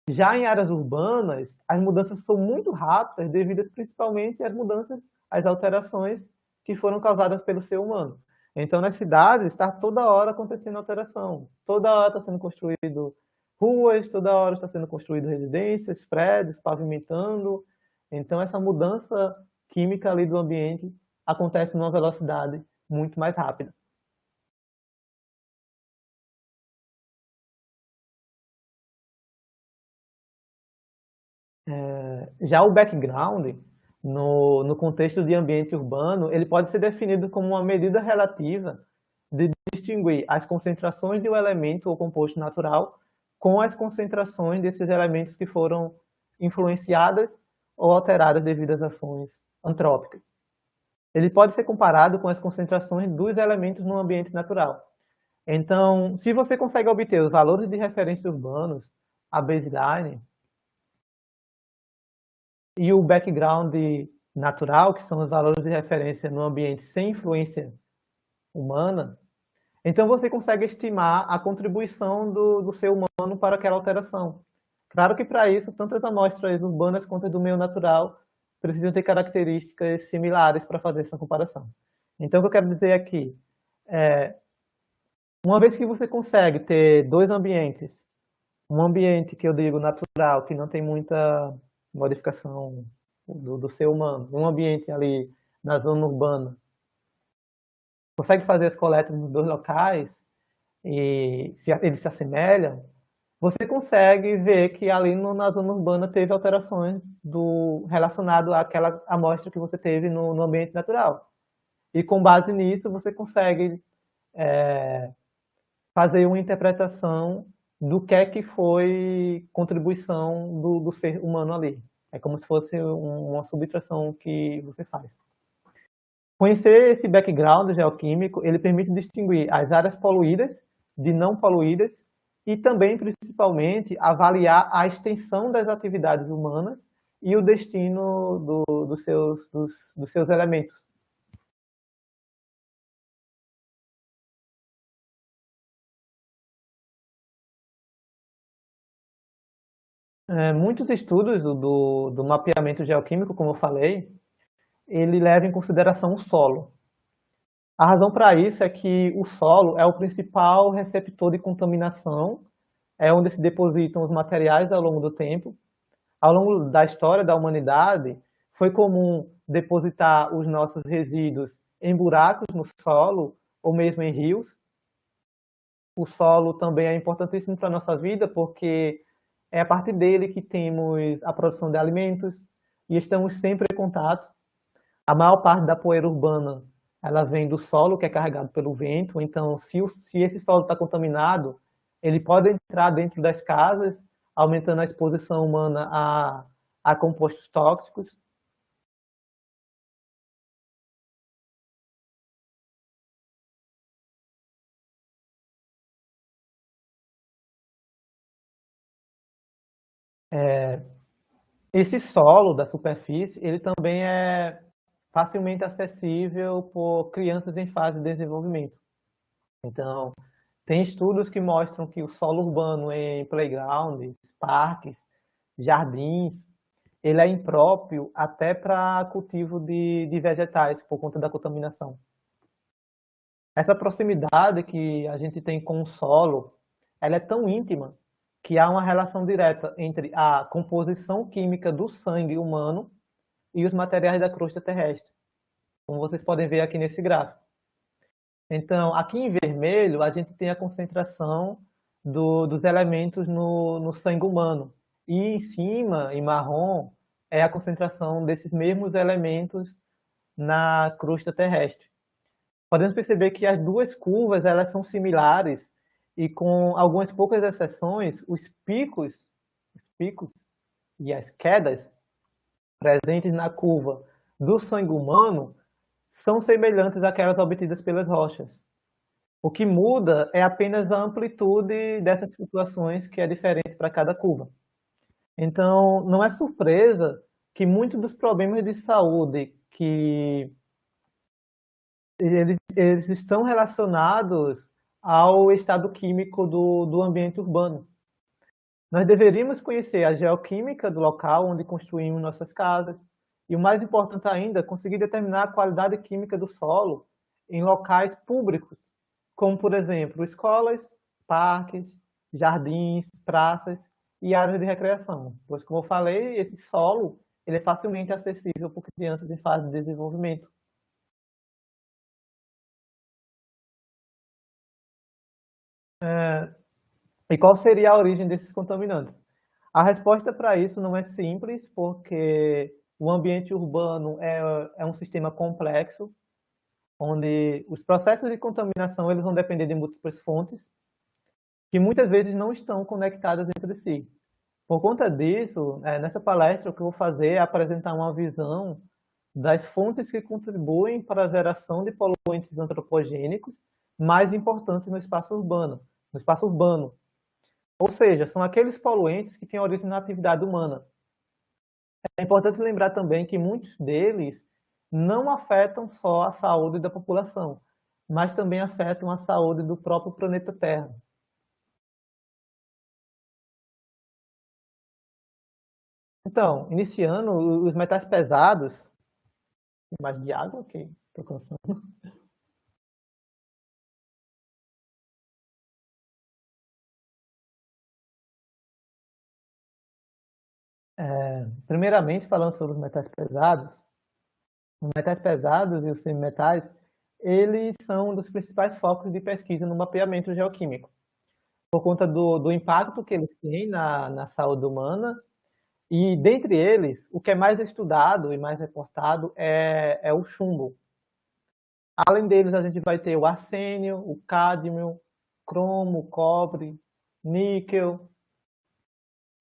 Já em áreas urbanas, as mudanças são muito rápidas, devido principalmente às mudanças, às alterações que foram causadas pelo ser humano. Então, nas cidades, está toda hora acontecendo alteração. Toda hora está sendo construído ruas, toda hora está sendo construído residências, prédios, pavimentando. Então, essa mudança química ali do ambiente acontece numa velocidade muito mais rápida. Já o background, no contexto de ambiente urbano, ele pode ser definido como uma medida relativa de distinguir as concentrações de um elemento ou composto natural com as concentrações desses elementos que foram influenciadas ou alteradas devido às ações antrópicas. Ele pode ser comparado com as concentrações dos elementos no ambiente natural. Então, se você consegue obter os valores de referência urbanos, a baseline, e o background natural, que são os valores de referência no ambiente sem influência humana, então você consegue estimar a contribuição do ser humano para aquela alteração. Claro que para isso, tanto as amostras urbanas quanto as do meio natural precisam ter características similares para fazer essa comparação. Então, o que eu quero dizer aqui uma vez que você consegue ter dois ambientes, um ambiente que eu digo natural, que não tem muita modificação do ser humano, um ambiente ali na zona urbana, consegue fazer as coletas nos dois locais e eles se assemelham, você consegue ver que ali na zona urbana teve alterações relacionado àquela amostra que você teve no ambiente natural. E com base nisso, você consegue fazer uma interpretação do que é que foi contribuição do ser humano ali. É como se fosse uma subtração que você faz. Conhecer esse background geoquímico, ele permite distinguir as áreas poluídas de não poluídas e também, principalmente, avaliar a extensão das atividades humanas e o destino dos seus elementos. Muitos estudos do mapeamento geoquímico, como eu falei, ele leva em consideração o solo. A razão para isso é que o solo é o principal receptor de contaminação, é onde se depositam os materiais ao longo do tempo. Ao longo da história da humanidade, foi comum depositar os nossos resíduos em buracos no solo ou mesmo em rios. O solo também é importantíssimo para a nossa vida porque é a partir dele que temos a produção de alimentos e estamos sempre em contato. A maior parte da poeira urbana ela vem do solo, que é carregado pelo vento. Então, se esse solo está contaminado, ele pode entrar dentro das casas, aumentando a exposição humana a compostos tóxicos. Esse solo da superfície, ele também é facilmente acessível por crianças em fase de desenvolvimento. Então, tem estudos que mostram que o solo urbano em playgrounds, parques, jardins, ele é impróprio até para cultivo de vegetais, por conta da contaminação. Essa proximidade que a gente tem com o solo, ela é tão íntima que há uma relação direta entre a composição química do sangue humano e os materiais da crosta terrestre, como vocês podem ver aqui nesse gráfico. Então, aqui em vermelho, a gente tem a concentração dos elementos no sangue humano. E em cima, em marrom, é a concentração desses mesmos elementos na crosta terrestre. Podemos perceber que as duas curvas elas são similares e, com algumas poucas exceções, os picos e as quedas presentes na curva do sangue humano são semelhantes àquelas obtidas pelas rochas. O que muda é apenas a amplitude dessas flutuações, que é diferente para cada curva. Então, não é surpresa que muitos dos problemas de saúde que eles estão relacionados ao estado químico do ambiente urbano. Nós deveríamos conhecer a geoquímica do local onde construímos nossas casas e, o mais importante ainda, conseguir determinar a qualidade química do solo em locais públicos, como, por exemplo, escolas, parques, jardins, praças e áreas de recreação. Pois, como eu falei, esse solo ele é facilmente acessível por crianças em fase de desenvolvimento. E qual seria a origem desses contaminantes? A resposta para isso não é simples, porque o ambiente urbano é um sistema complexo, onde os processos de contaminação eles vão depender de múltiplas fontes, que muitas vezes não estão conectadas entre si. Por conta disso, nessa palestra, o que eu vou fazer é apresentar uma visão das fontes que contribuem para a geração de poluentes antropogênicos mais importantes no espaço urbano. Ou seja, são aqueles poluentes que têm origem na atividade humana. É importante lembrar também que muitos deles não afetam só a saúde da população, mas também afetam a saúde do próprio planeta Terra. Então, iniciando, os metais pesados, mais de água, ok, estou cansando. Primeiramente, falando sobre os metais pesados e os semimetais, eles são um dos principais focos de pesquisa no mapeamento geoquímico, por conta do impacto que eles têm na saúde humana. E, dentre eles, o que é mais estudado e mais reportado é o chumbo. Além deles, a gente vai ter o arsênio, o cádmio, cromo, cobre, níquel,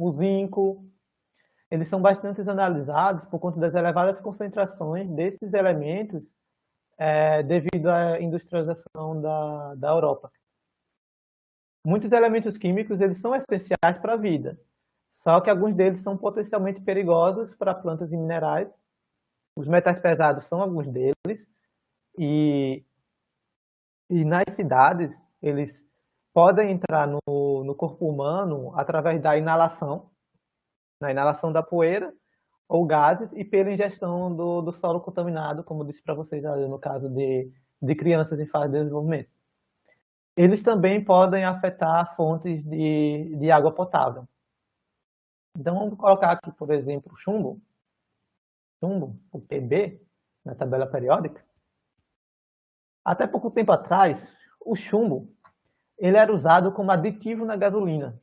o zinco. Eles são bastante analisados por conta das elevadas concentrações desses elementos devido à industrialização da Europa. Muitos elementos químicos eles são essenciais para a vida, só que alguns deles são potencialmente perigosos para plantas e minerais. Os metais pesados são alguns deles, e nas cidades eles podem entrar no corpo humano através da inalação, na inalação da poeira ou gases e pela ingestão do solo contaminado, como disse para vocês no caso de crianças em fase de desenvolvimento. Eles também podem afetar fontes de água potável. Então, vamos colocar aqui, por exemplo, o chumbo, o Pb, na tabela periódica. Até pouco tempo atrás, o chumbo ele era usado como aditivo na gasolina.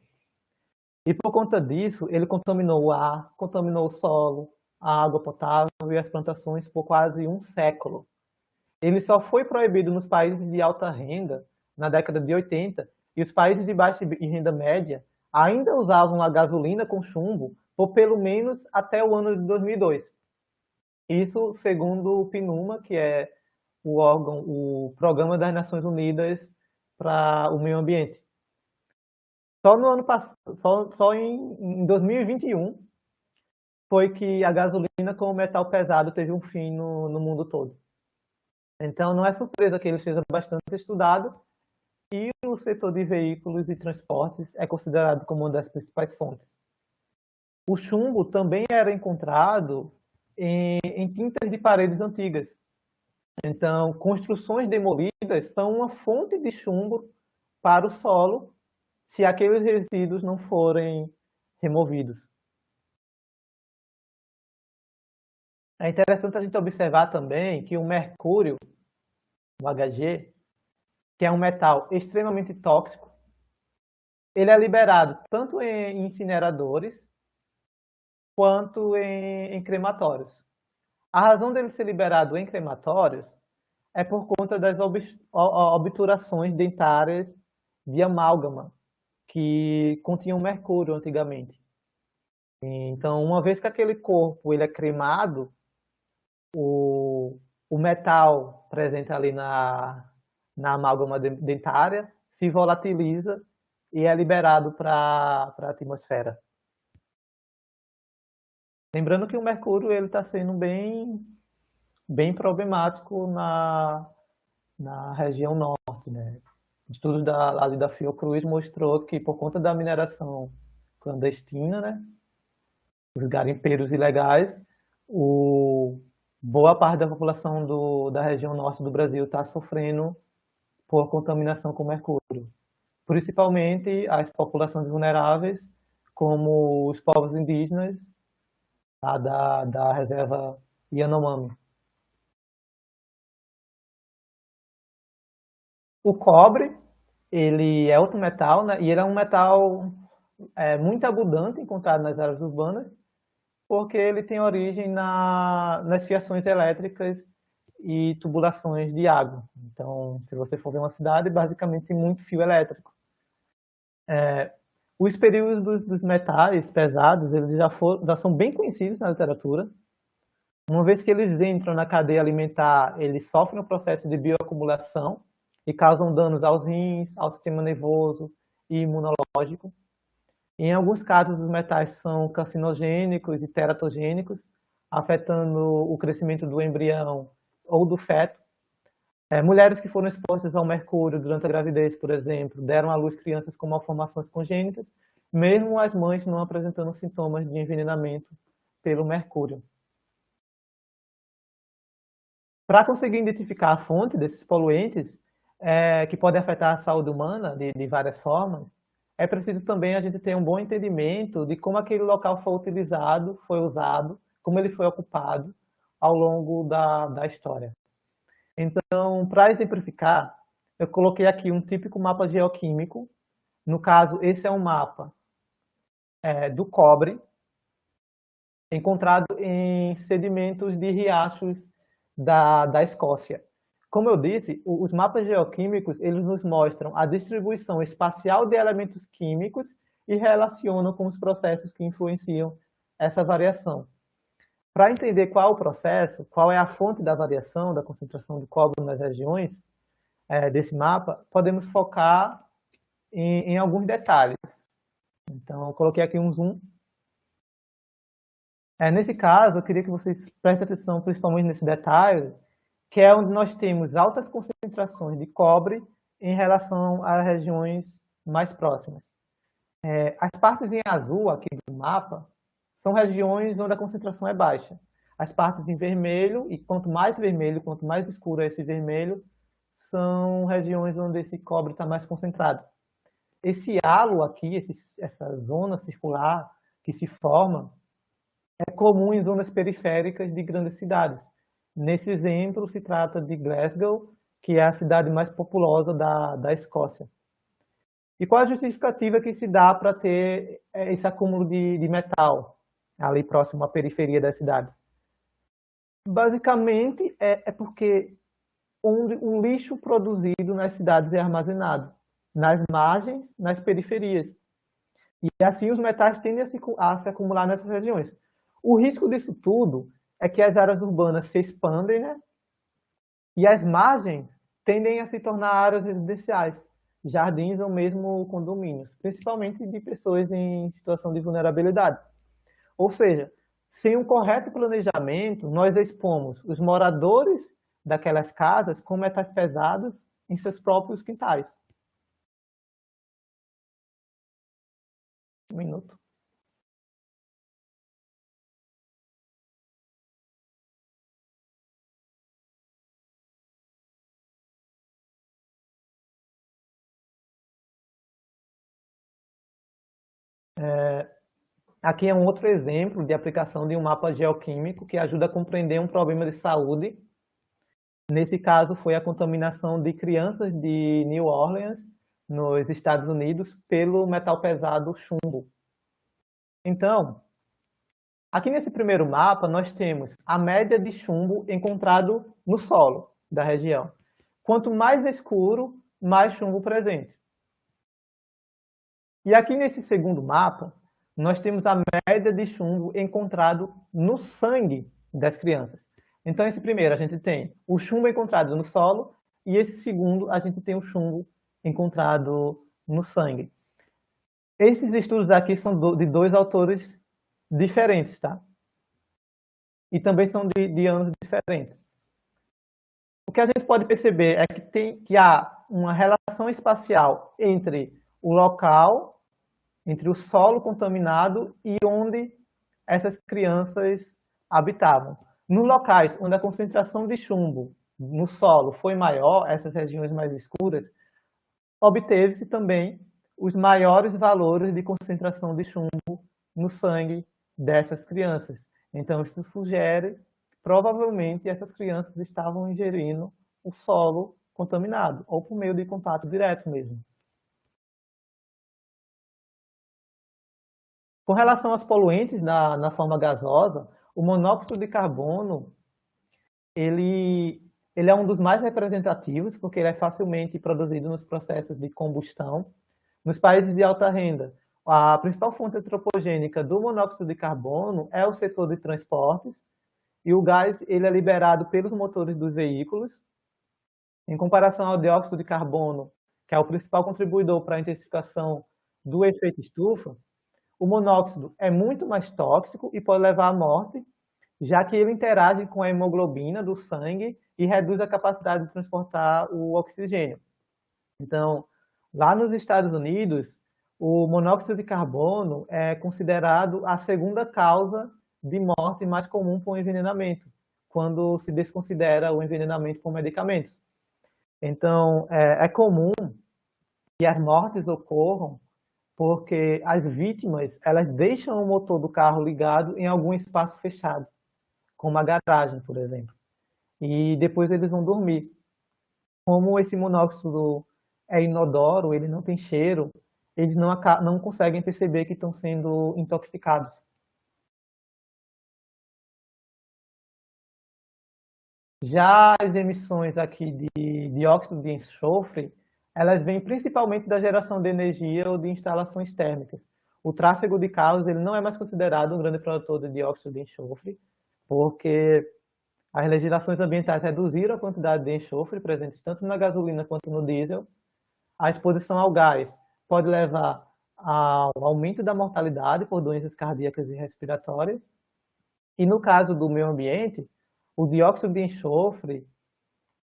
E por conta disso, ele contaminou o ar, contaminou o solo, a água potável e as plantações por quase um século. Ele só foi proibido nos países de alta renda na década de 80, e os países de baixa e renda média ainda usavam a gasolina com chumbo por pelo menos até o ano de 2002. Isso segundo o PNUMA, que é o órgão, o Programa das Nações Unidas para o Meio Ambiente. Só no ano passado, só em 2021 foi que a gasolina com o metal pesado teve um fim no mundo todo. Então não é surpresa que ele seja bastante estudado, e o setor de veículos e transportes é considerado como uma das principais fontes. O chumbo também era encontrado em tintas de paredes antigas. Então, construções demolidas são uma fonte de chumbo para o solo se aqueles resíduos não forem removidos. É interessante a gente observar também que o mercúrio, o Hg, que é um metal extremamente tóxico, ele é liberado tanto em incineradores quanto em crematórios. A razão dele ser liberado em crematórios é por conta das obturações dentárias de amálgama que continham mercúrio antigamente. Então, uma vez que aquele corpo ele é cremado, o metal presente ali na amálgama dentária se volatiliza e é liberado para a atmosfera. Lembrando que o mercúrio está sendo bem problemático na região norte, né? Estudos ali da Fiocruz mostrou que por conta da mineração clandestina, né, os garimpeiros ilegais, boa parte da população da região norte do Brasil está sofrendo por contaminação com mercúrio. Principalmente as populações vulneráveis, como os povos indígenas da reserva Yanomami. O cobre, ele é outro metal, né? E ele é um metal muito abundante encontrado nas áreas urbanas, porque ele tem origem nas fiações elétricas e tubulações de água. Então, se você for ver uma cidade, basicamente tem muito fio elétrico. Os períodos dos metais pesados, eles já são bem conhecidos na literatura. Uma vez que eles entram na cadeia alimentar, eles sofrem um processo de bioacumulação e causam danos aos rins, ao sistema nervoso e imunológico. Em alguns casos, os metais são carcinogênicos e teratogênicos, afetando o crescimento do embrião ou do feto. Mulheres que foram expostas ao mercúrio durante a gravidez, por exemplo, deram à luz crianças com malformações congênitas, mesmo as mães não apresentando sintomas de envenenamento pelo mercúrio. Para conseguir identificar a fonte desses poluentes, que podem afetar a saúde humana de várias formas, é preciso também a gente ter um bom entendimento de como aquele local foi utilizado, foi usado, como ele foi ocupado ao longo da história. Então, para exemplificar, eu coloquei aqui um típico mapa geoquímico. No caso, esse é um mapa do cobre, encontrado em sedimentos de riachos da Escócia. Como eu disse, os mapas geoquímicos, eles nos mostram a distribuição espacial de elementos químicos e relacionam com os processos que influenciam essa variação. Para entender qual é o processo, qual é a fonte da variação da concentração de cobre nas regiões desse mapa, podemos focar em alguns detalhes. Então, eu coloquei aqui um zoom. Nesse caso, eu queria que vocês prestem atenção principalmente nesse detalhe, que é onde nós temos altas concentrações de cobre em relação às regiões mais próximas. As partes em azul aqui do mapa são regiões onde a concentração é baixa. As partes em vermelho, e quanto mais vermelho, quanto mais escuro é esse vermelho, são regiões onde esse cobre está mais concentrado. Esse halo aqui, essa zona circular que se forma, é comum em zonas periféricas de grandes cidades. Nesse exemplo, se trata de Glasgow, que é a cidade mais populosa da Escócia. E qual a justificativa que se dá para ter esse acúmulo de metal ali próximo à periferia das cidades? Basicamente, é porque onde o lixo produzido nas cidades é armazenado, nas margens, nas periferias. E assim os metais tendem a se acumular nessas regiões. O risco disso tudo é que as áreas urbanas se expandem, né? E as margens tendem a se tornar áreas residenciais, jardins ou mesmo condomínios, principalmente de pessoas em situação de vulnerabilidade. Ou seja, sem um correto planejamento, nós expomos os moradores daquelas casas com metais pesados em seus próprios quintais. Um minuto. Aqui é um outro exemplo de aplicação de um mapa geoquímico que ajuda a compreender um problema de saúde. Nesse caso, foi a contaminação de crianças de New Orleans, nos Estados Unidos, pelo metal pesado chumbo. Então, aqui nesse primeiro mapa, nós temos a média de chumbo encontrado no solo da região. Quanto mais escuro, mais chumbo presente. E aqui nesse segundo mapa, nós temos a média de chumbo encontrado no sangue das crianças. Então, esse primeiro, a gente tem o chumbo encontrado no solo, e esse segundo, a gente tem o chumbo encontrado no sangue. Esses estudos aqui são de dois autores diferentes, tá? E também são de anos diferentes. O que a gente pode perceber é que há uma relação espacial entre o local, entre o solo contaminado e onde essas crianças habitavam. Nos locais onde a concentração de chumbo no solo foi maior, essas regiões mais escuras, obteve-se também os maiores valores de concentração de chumbo no sangue dessas crianças. Então, isso sugere que provavelmente essas crianças estavam ingerindo o solo contaminado, ou por meio de contato direto mesmo. Com relação aos poluentes na forma gasosa, o monóxido de carbono ele é um dos mais representativos, porque ele é facilmente produzido nos processos de combustão. Nos países de alta renda, a principal fonte antropogênica do monóxido de carbono é o setor de transportes, e o gás ele é liberado pelos motores dos veículos. Em comparação ao dióxido de carbono, que é o principal contribuidor para a intensificação do efeito estufa, o monóxido é muito mais tóxico e pode levar à morte, já que ele interage com a hemoglobina do sangue e reduz a capacidade de transportar o oxigênio. Então, lá nos Estados Unidos, o monóxido de carbono é considerado a segunda causa de morte mais comum por envenenamento, quando se desconsidera o envenenamento por medicamentos. Então, é comum que as mortes ocorram porque as vítimas elas deixam o motor do carro ligado em algum espaço fechado, como a garagem, por exemplo. E depois eles vão dormir. Como esse monóxido é inodoro, ele não tem cheiro, eles não conseguem perceber que estão sendo intoxicados. Já as emissões aqui de dióxido de enxofre, elas vêm principalmente da geração de energia ou de instalações térmicas. O tráfego de carros ele não é mais considerado um grande produtor de dióxido de enxofre, porque as legislações ambientais reduziram a quantidade de enxofre presentes tanto na gasolina quanto no diesel. A exposição ao gás pode levar ao aumento da mortalidade por doenças cardíacas e respiratórias. E no caso do meio ambiente, o dióxido de enxofre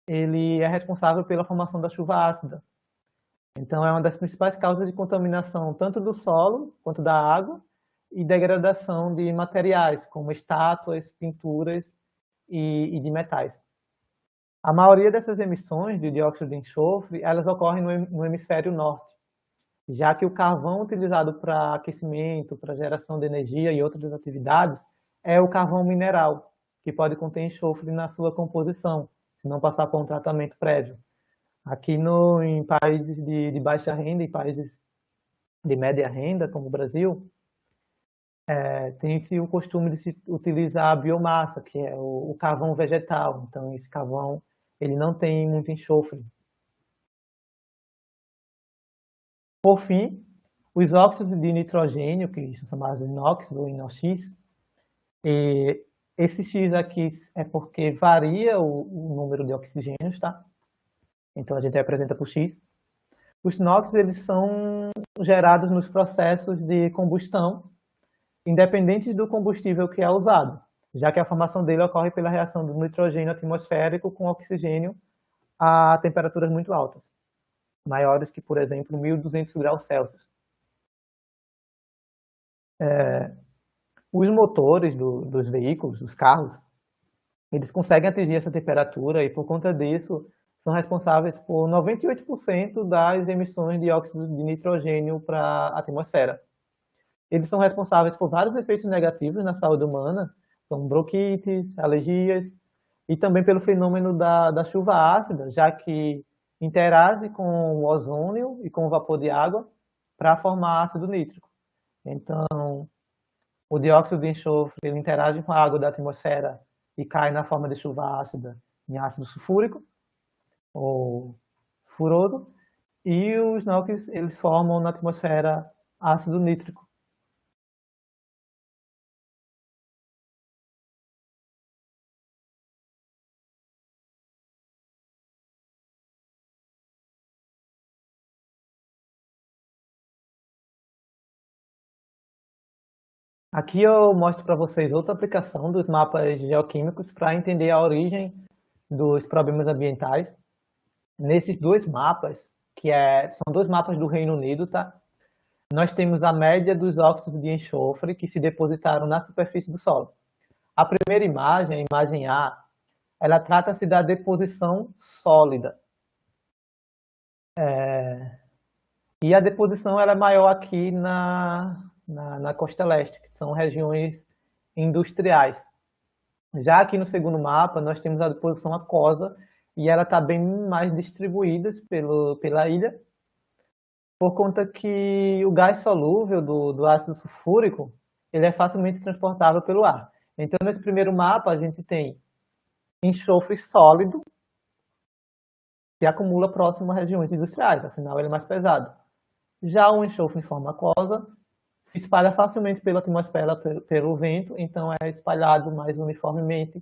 ele é responsável pela formação da chuva ácida. Então, é uma das principais causas de contaminação tanto do solo quanto da água e degradação de materiais, como estátuas, pinturas e de metais. A maioria dessas emissões de dióxido de enxofre, elas ocorrem no hemisfério norte, já que o carvão utilizado para aquecimento, para geração de energia e outras atividades é o carvão mineral, que pode conter enxofre na sua composição, se não passar por um tratamento prévio. Aqui em países de baixa renda e países de média renda, como o Brasil, tem-se o costume de se utilizar a biomassa, que é o carvão vegetal. Então, esse carvão ele não tem muito enxofre. Por fim, os óxidos de nitrogênio, que são chamados de NOx ou NOx, esse X aqui é porque varia o número de oxigênios, tá? Então, a gente representa por X. Os NOx, eles são gerados nos processos de combustão, independente do combustível que é usado, já que a formação dele ocorre pela reação do nitrogênio atmosférico com oxigênio a temperaturas muito altas, maiores que, por exemplo, 1.200 graus Celsius. Os motores dos veículos, dos carros, eles conseguem atingir essa temperatura e, por conta disso, são responsáveis por 98% das emissões de dióxido de nitrogênio para a atmosfera. Eles são responsáveis por vários efeitos negativos na saúde humana, como bronquites, alergias, e também pelo fenômeno da chuva ácida, já que interage com o ozônio e com o vapor de água para formar ácido nítrico. Então, o dióxido de enxofre ele interage com a água da atmosfera e cai na forma de chuva ácida em ácido sulfúrico ou furoso, e os NOx eles formam na atmosfera ácido nítrico. Aqui eu mostro para vocês outra aplicação dos mapas geoquímicos para entender a origem dos problemas ambientais. Nesses dois mapas, são dois mapas do Reino Unido, tá? Nós temos a média dos óxidos de enxofre que se depositaram na superfície do solo. A primeira imagem, a imagem A, ela trata-se da deposição sólida. E a deposição ela é maior aqui na costa leste, que são regiões industriais. Já aqui no segundo mapa, nós temos a deposição aquosa, e ela está bem mais distribuída pela ilha, por conta que o gás solúvel do ácido sulfúrico ele é facilmente transportável pelo ar. Então, nesse primeiro mapa, a gente tem enxofre sólido, que acumula próximo a regiões industriais, afinal ele é mais pesado. Já o enxofre em forma aquosa se espalha facilmente pela atmosfera, pelo vento, então é espalhado mais uniformemente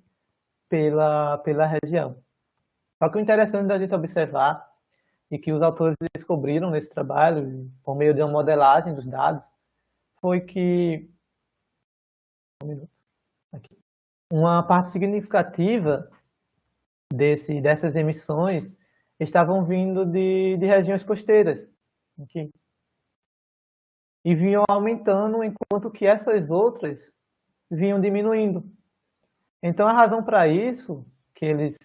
pela região. Só que o interessante da gente observar, e que os autores descobriram nesse trabalho, por meio de uma modelagem dos dados, foi que uma parte significativa dessas emissões estavam vindo de regiões costeiras, aqui, e vinham aumentando, enquanto que essas outras vinham diminuindo. Então, a razão para isso, que eles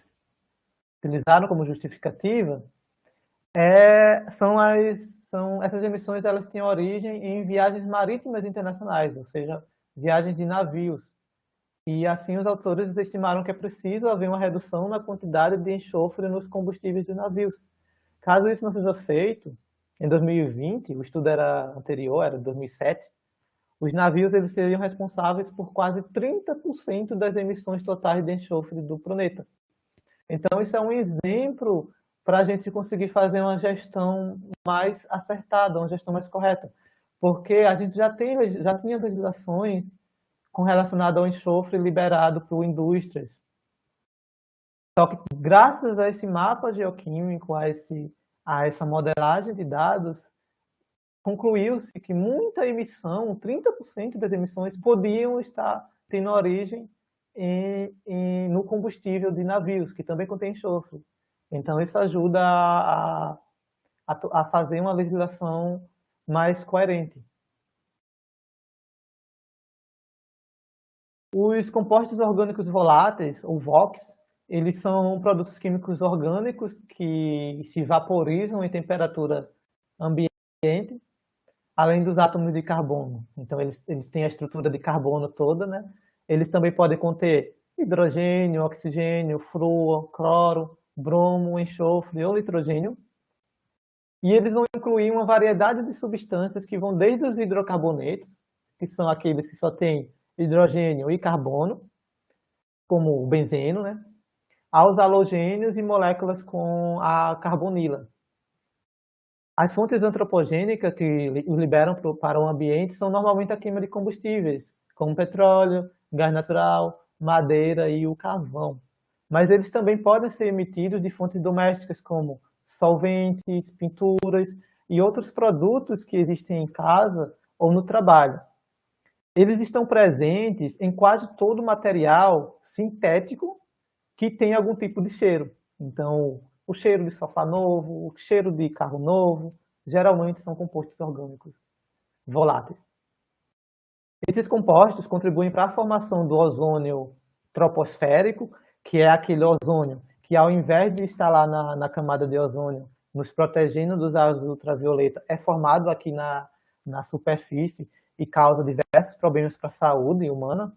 utilizaram como justificativa, são essas emissões, elas têm origem em viagens marítimas internacionais, ou seja, viagens de navios. E assim os autores estimaram que é preciso haver uma redução na quantidade de enxofre nos combustíveis de navios. Caso isso não seja feito, em 2020, o estudo era anterior, era de 2007, os navios eles seriam responsáveis por quase 30% das emissões totais de enxofre do planeta. Então, isso é um exemplo para a gente conseguir fazer uma gestão mais acertada, uma gestão mais correta. Porque a gente já tinha legislações com relacionado ao enxofre liberado por indústrias. Só que graças a esse mapa geoquímico, a essa modelagem de dados, concluiu-se que muita emissão, 30% das emissões, podiam estar tendo origem no combustível de navios, que também contém enxofre. Então, isso ajuda a fazer uma legislação mais coerente. Os compostos orgânicos voláteis, ou VOCs, eles são produtos químicos orgânicos que se vaporizam em temperatura ambiente, além dos átomos de carbono. Então, eles têm a estrutura de carbono toda, né? Eles também podem conter hidrogênio, oxigênio, flúor, cloro, bromo, enxofre ou nitrogênio. E eles vão incluir uma variedade de substâncias que vão desde os hidrocarbonetos, que são aqueles que só têm hidrogênio e carbono, como o benzeno, né? Aos halogênios e moléculas com a carbonila. As fontes antropogênicas que liberam para o ambiente são normalmente a queima de combustíveis, como petróleo, gás natural, madeira e o carvão. Mas eles também podem ser emitidos de fontes domésticas, como solventes, pinturas e outros produtos que existem em casa ou no trabalho. Eles estão presentes em quase todo material sintético que tem algum tipo de cheiro. Então, o cheiro de sofá novo, o cheiro de carro novo, geralmente são compostos orgânicos voláteis. Esses compostos contribuem para a formação do ozônio troposférico, que é aquele ozônio que, ao invés de estar lá na camada de ozônio, nos protegendo dos raios ultravioleta, é formado aqui na superfície e causa diversos problemas para a saúde humana.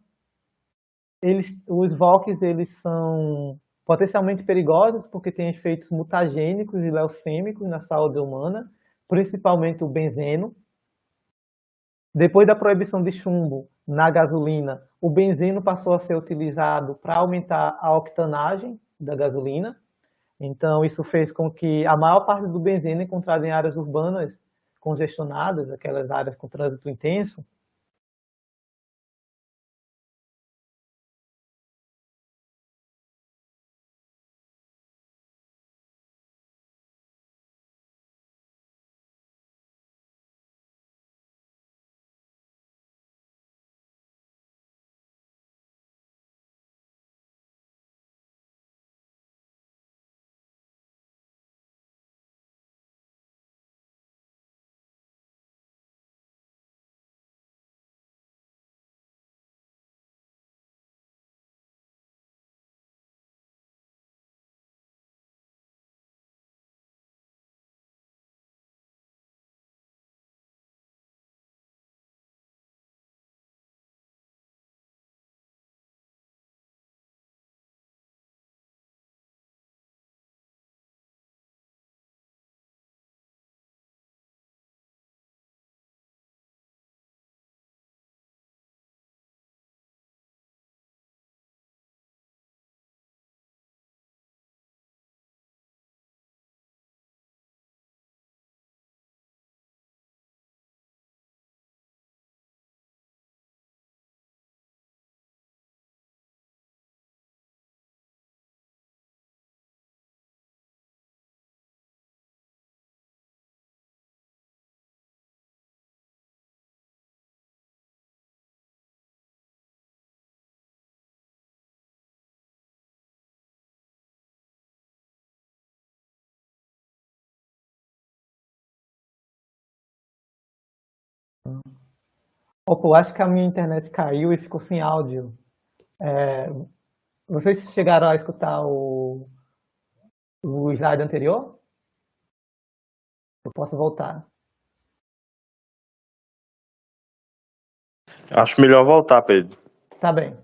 Os VOCs, eles são potencialmente perigosos porque têm efeitos mutagênicos e leucêmicos na saúde humana, principalmente o benzeno. Depois da proibição de chumbo na gasolina, o benzeno passou a ser utilizado para aumentar a octanagem da gasolina. Então, isso fez com que a maior parte do benzeno encontrado em áreas urbanas congestionadas, aquelas áreas com trânsito intenso, opa, eu acho que a minha internet caiu e ficou sem áudio. Vocês chegaram a escutar o slide anterior? Eu posso voltar. Acho melhor voltar, Pedro. Tá bem.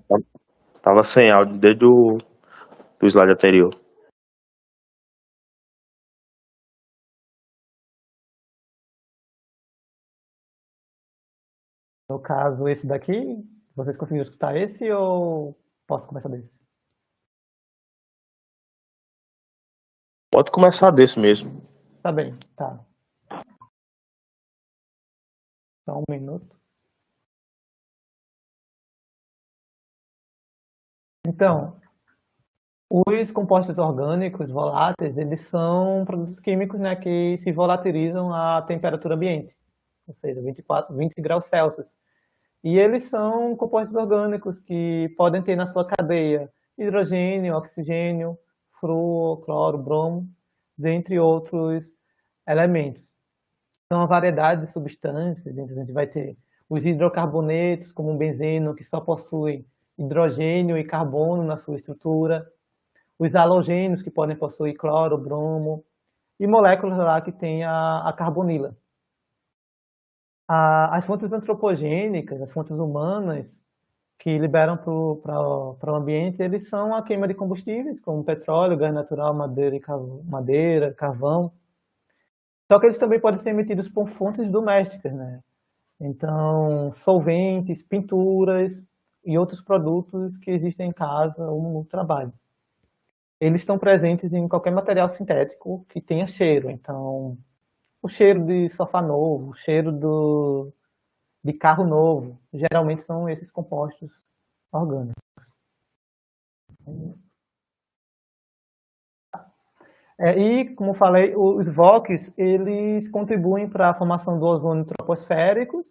Tava sem áudio desde do slide anterior. No caso, esse daqui, vocês conseguiram escutar esse ou posso começar desse? Pode começar desse mesmo. Tá bem, tá. Só um minuto. Então, os compostos orgânicos voláteis, eles são produtos químicos, né, que se volatilizam à temperatura ambiente, ou seja, 20 graus Celsius. E eles são compostos orgânicos que podem ter na sua cadeia hidrogênio, oxigênio, flúor, cloro, bromo, dentre outros elementos. São uma variedade de substâncias, a gente vai ter os hidrocarbonetos, como o benzeno, que só possui hidrogênio e carbono na sua estrutura, os halogênios, que podem possuir cloro, bromo, e moléculas lá que tem a carbonila. As fontes antropogênicas, as fontes humanas, que liberam para o ambiente, eles são a queima de combustíveis, como petróleo, gás natural, madeira, carvão. Só que eles também podem ser emitidos por fontes domésticas, né? Então, solventes, pinturas e outros produtos que existem em casa ou no trabalho. Eles estão presentes em qualquer material sintético que tenha cheiro. Então, o cheiro de sofá novo, o cheiro de carro novo, geralmente são esses compostos orgânicos. E, como falei, os VOCs, eles contribuem para a formação do ozônio troposférico.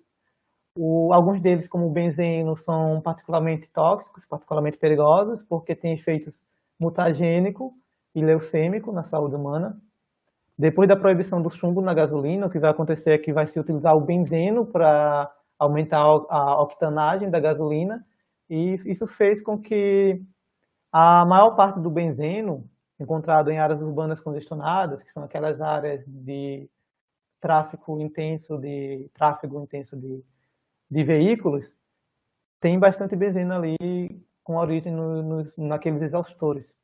Alguns deles, como o benzeno, são particularmente tóxicos, particularmente perigosos, porque têm efeitos mutagênico e leucêmico na saúde humana. Depois da proibição do chumbo na gasolina, o que vai acontecer é que vai se utilizar o benzeno para aumentar a octanagem da gasolina, e isso fez com que a maior parte do benzeno encontrado em áreas urbanas congestionadas, que são aquelas áreas de tráfego intenso de veículos, tem bastante benzeno ali com origem naqueles exaustores.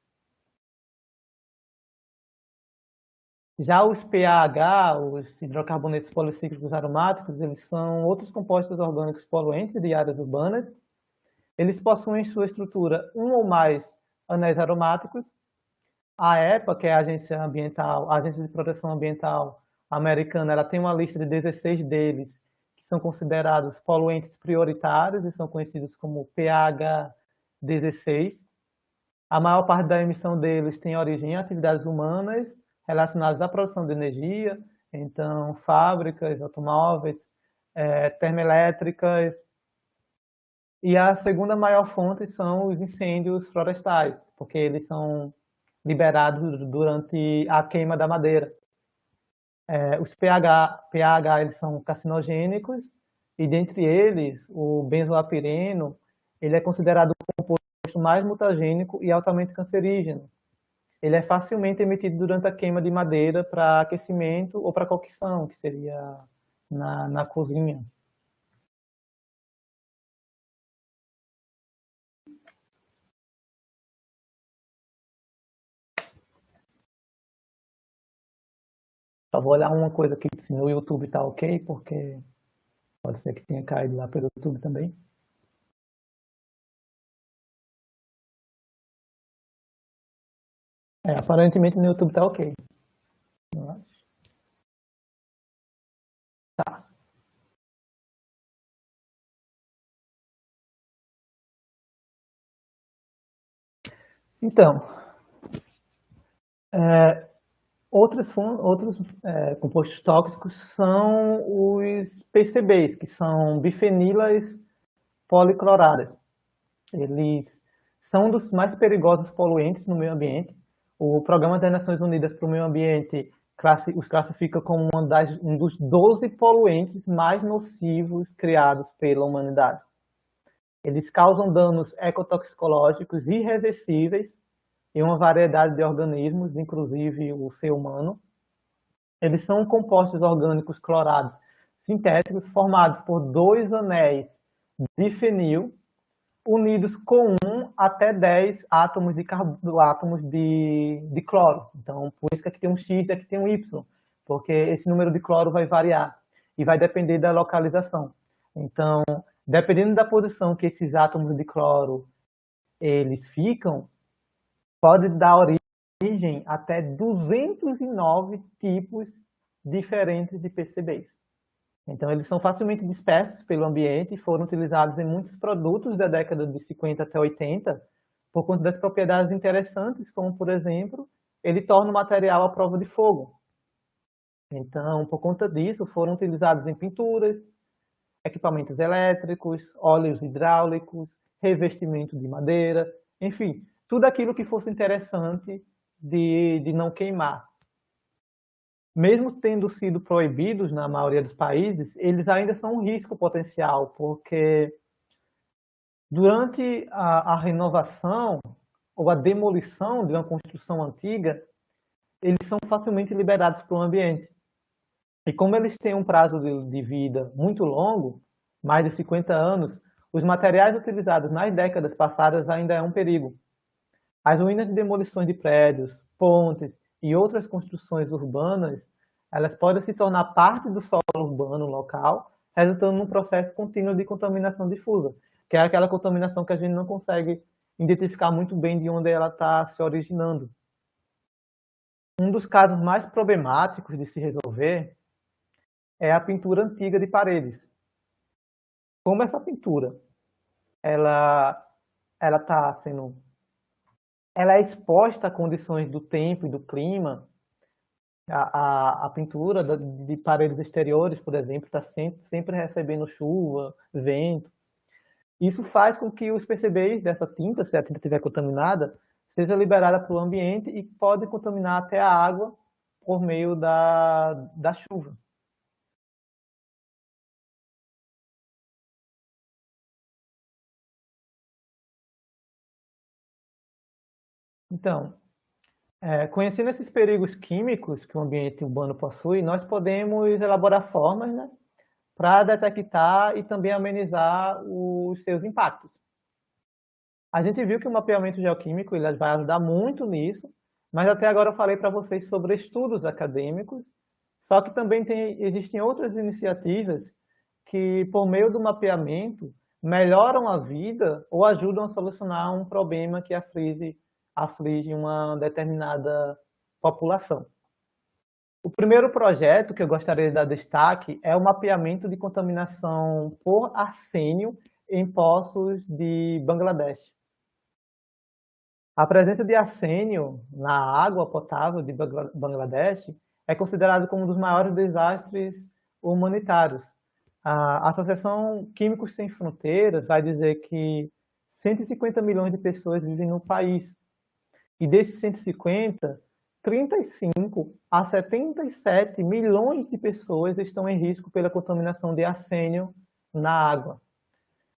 Já os PAH, os hidrocarbonetos policíclicos aromáticos, eles são outros compostos orgânicos poluentes de áreas urbanas. Eles possuem em sua estrutura um ou mais anéis aromáticos. A EPA, que é a Agência de Proteção Ambiental americana, ela tem uma lista de 16 deles que são considerados poluentes prioritários e são conhecidos como PH16. A maior parte da emissão deles tem origem em atividades humanas relacionadas à produção de energia, então fábricas, automóveis, termoelétricas. E a segunda maior fonte são os incêndios florestais, porque eles são liberados durante a queima da madeira. Os PAH eles são carcinogênicos, e dentre eles, o benzoapireno, ele é considerado o composto mais mutagênico e altamente cancerígeno. Ele é facilmente emitido durante a queima de madeira para aquecimento ou para cocção, que seria na cozinha. Só vou olhar uma coisa aqui se no YouTube tá ok, porque pode ser que tenha caído lá pelo YouTube também. Aparentemente no YouTube tá ok. Tá. Então, outros compostos tóxicos são os PCBs, que são bifenilas policloradas. Eles são um dos mais perigosos poluentes no meio ambiente. O Programa das Nações Unidas para o Meio Ambiente os classifica como um dos 12 poluentes mais nocivos criados pela humanidade. Eles causam danos ecotoxicológicos irreversíveis em uma variedade de organismos, inclusive o ser humano. Eles são compostos orgânicos clorados sintéticos formados por 2 anéis de fenil unidos com 1 até 10 átomos de cloro. Então, por isso que aqui tem um X e aqui tem um Y, porque esse número de cloro vai variar e vai depender da localização. Então, dependendo da posição que esses átomos de cloro eles ficam, pode dar origem atingem até 209 tipos diferentes de PCBs. Então, eles são facilmente dispersos pelo ambiente e foram utilizados em muitos produtos da década de 50 até 80 por conta das propriedades interessantes, como, por exemplo, ele torna o material à prova de fogo. Então, por conta disso, foram utilizados em pinturas, equipamentos elétricos, óleos hidráulicos, revestimento de madeira, enfim, tudo aquilo que fosse interessante de não queimar. Mesmo tendo sido proibidos na maioria dos países, eles ainda são um risco potencial, porque durante a renovação ou a demolição de uma construção antiga, eles são facilmente liberados para o ambiente. E como eles têm um prazo de vida muito longo, mais de 50 anos, os materiais utilizados nas décadas passadas ainda é um perigo. As ruínas de demolições de prédios, pontes e outras construções urbanas, elas podem se tornar parte do solo urbano local, resultando num processo contínuo de contaminação difusa, que é aquela contaminação que a gente não consegue identificar muito bem de onde ela está se originando. Um dos casos mais problemáticos de se resolver é a pintura antiga de paredes. Como essa pintura ela é exposta a condições do tempo e do clima, a pintura de paredes exteriores, por exemplo, está sempre recebendo chuva, vento. Isso faz com que os PCBs dessa tinta, se a tinta estiver contaminada, seja liberada para o ambiente e pode contaminar até a água por meio da chuva. Então, conhecendo esses perigos químicos que o ambiente urbano possui, nós podemos elaborar formas, né, para detectar e também amenizar os seus impactos. A gente viu que o mapeamento geoquímico ele vai ajudar muito nisso, mas até agora eu falei para vocês sobre estudos acadêmicos, só que também existem outras iniciativas que, por meio do mapeamento, melhoram a vida ou ajudam a solucionar um problema que aflige uma determinada população. O primeiro projeto que eu gostaria de dar destaque é o mapeamento de contaminação por arsênio em poços de Bangladesh. A presença de arsênio na água potável de Bangladesh é considerado como um dos maiores desastres humanitários. A Associação Químicos Sem Fronteiras vai dizer que 150 milhões de pessoas vivem no país. E desses 150, 35 a 77 milhões de pessoas estão em risco pela contaminação de arsênio na água.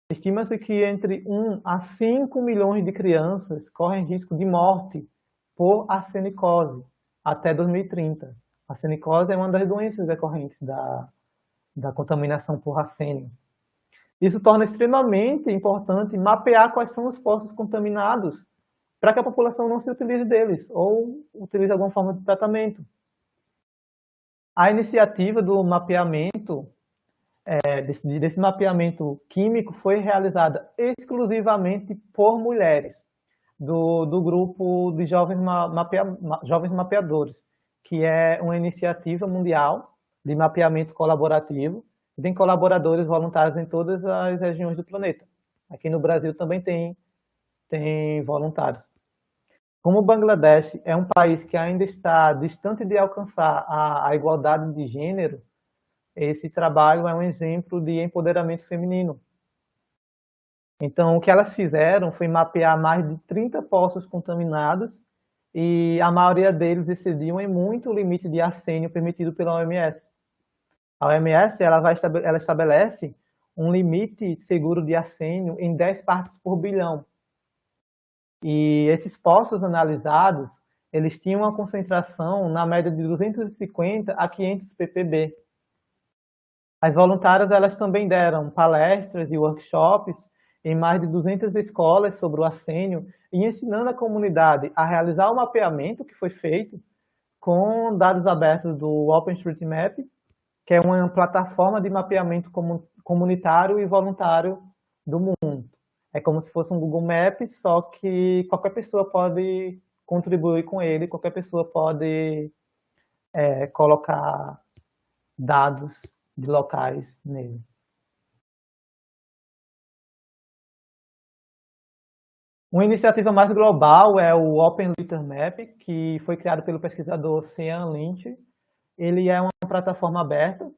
Estima-se que entre 1 a 5 milhões de crianças correm risco de morte por arsenicose até 2030. A arsenicose é uma das doenças decorrentes da contaminação por arsênio. Isso torna extremamente importante mapear quais são os poços contaminados para que a população não se utilize deles ou utilize alguma forma de tratamento. A iniciativa do mapeamento, desse mapeamento químico, foi realizada exclusivamente por mulheres, do grupo de jovens mapeadores, que é uma iniciativa mundial de mapeamento colaborativo, e tem colaboradores voluntários em todas as regiões do planeta. Aqui no Brasil também tem voluntários. Como o Bangladesh é um país que ainda está distante de alcançar a igualdade de gênero, esse trabalho é um exemplo de empoderamento feminino. Então, o que elas fizeram foi mapear mais de 30 poços contaminados e a maioria deles excediam em muito o limite de arsênio permitido pela OMS. A OMS ela estabelece um limite seguro de arsênio em 10 partes por bilhão. E esses poços analisados, eles tinham uma concentração na média de 250 a 500 ppb. As voluntárias elas também deram palestras e workshops em mais de 200 escolas sobre o arsênio e ensinando a comunidade a realizar o mapeamento que foi feito com dados abertos do OpenStreetMap, que é uma plataforma de mapeamento comunitário e voluntário do mundo. É como se fosse um Google Maps, só que qualquer pessoa pode contribuir com ele, qualquer pessoa pode colocar dados de locais nele. Uma iniciativa mais global é o OpenLitterMap, que foi criado pelo pesquisador Sean Lynch. Ele é uma plataforma aberta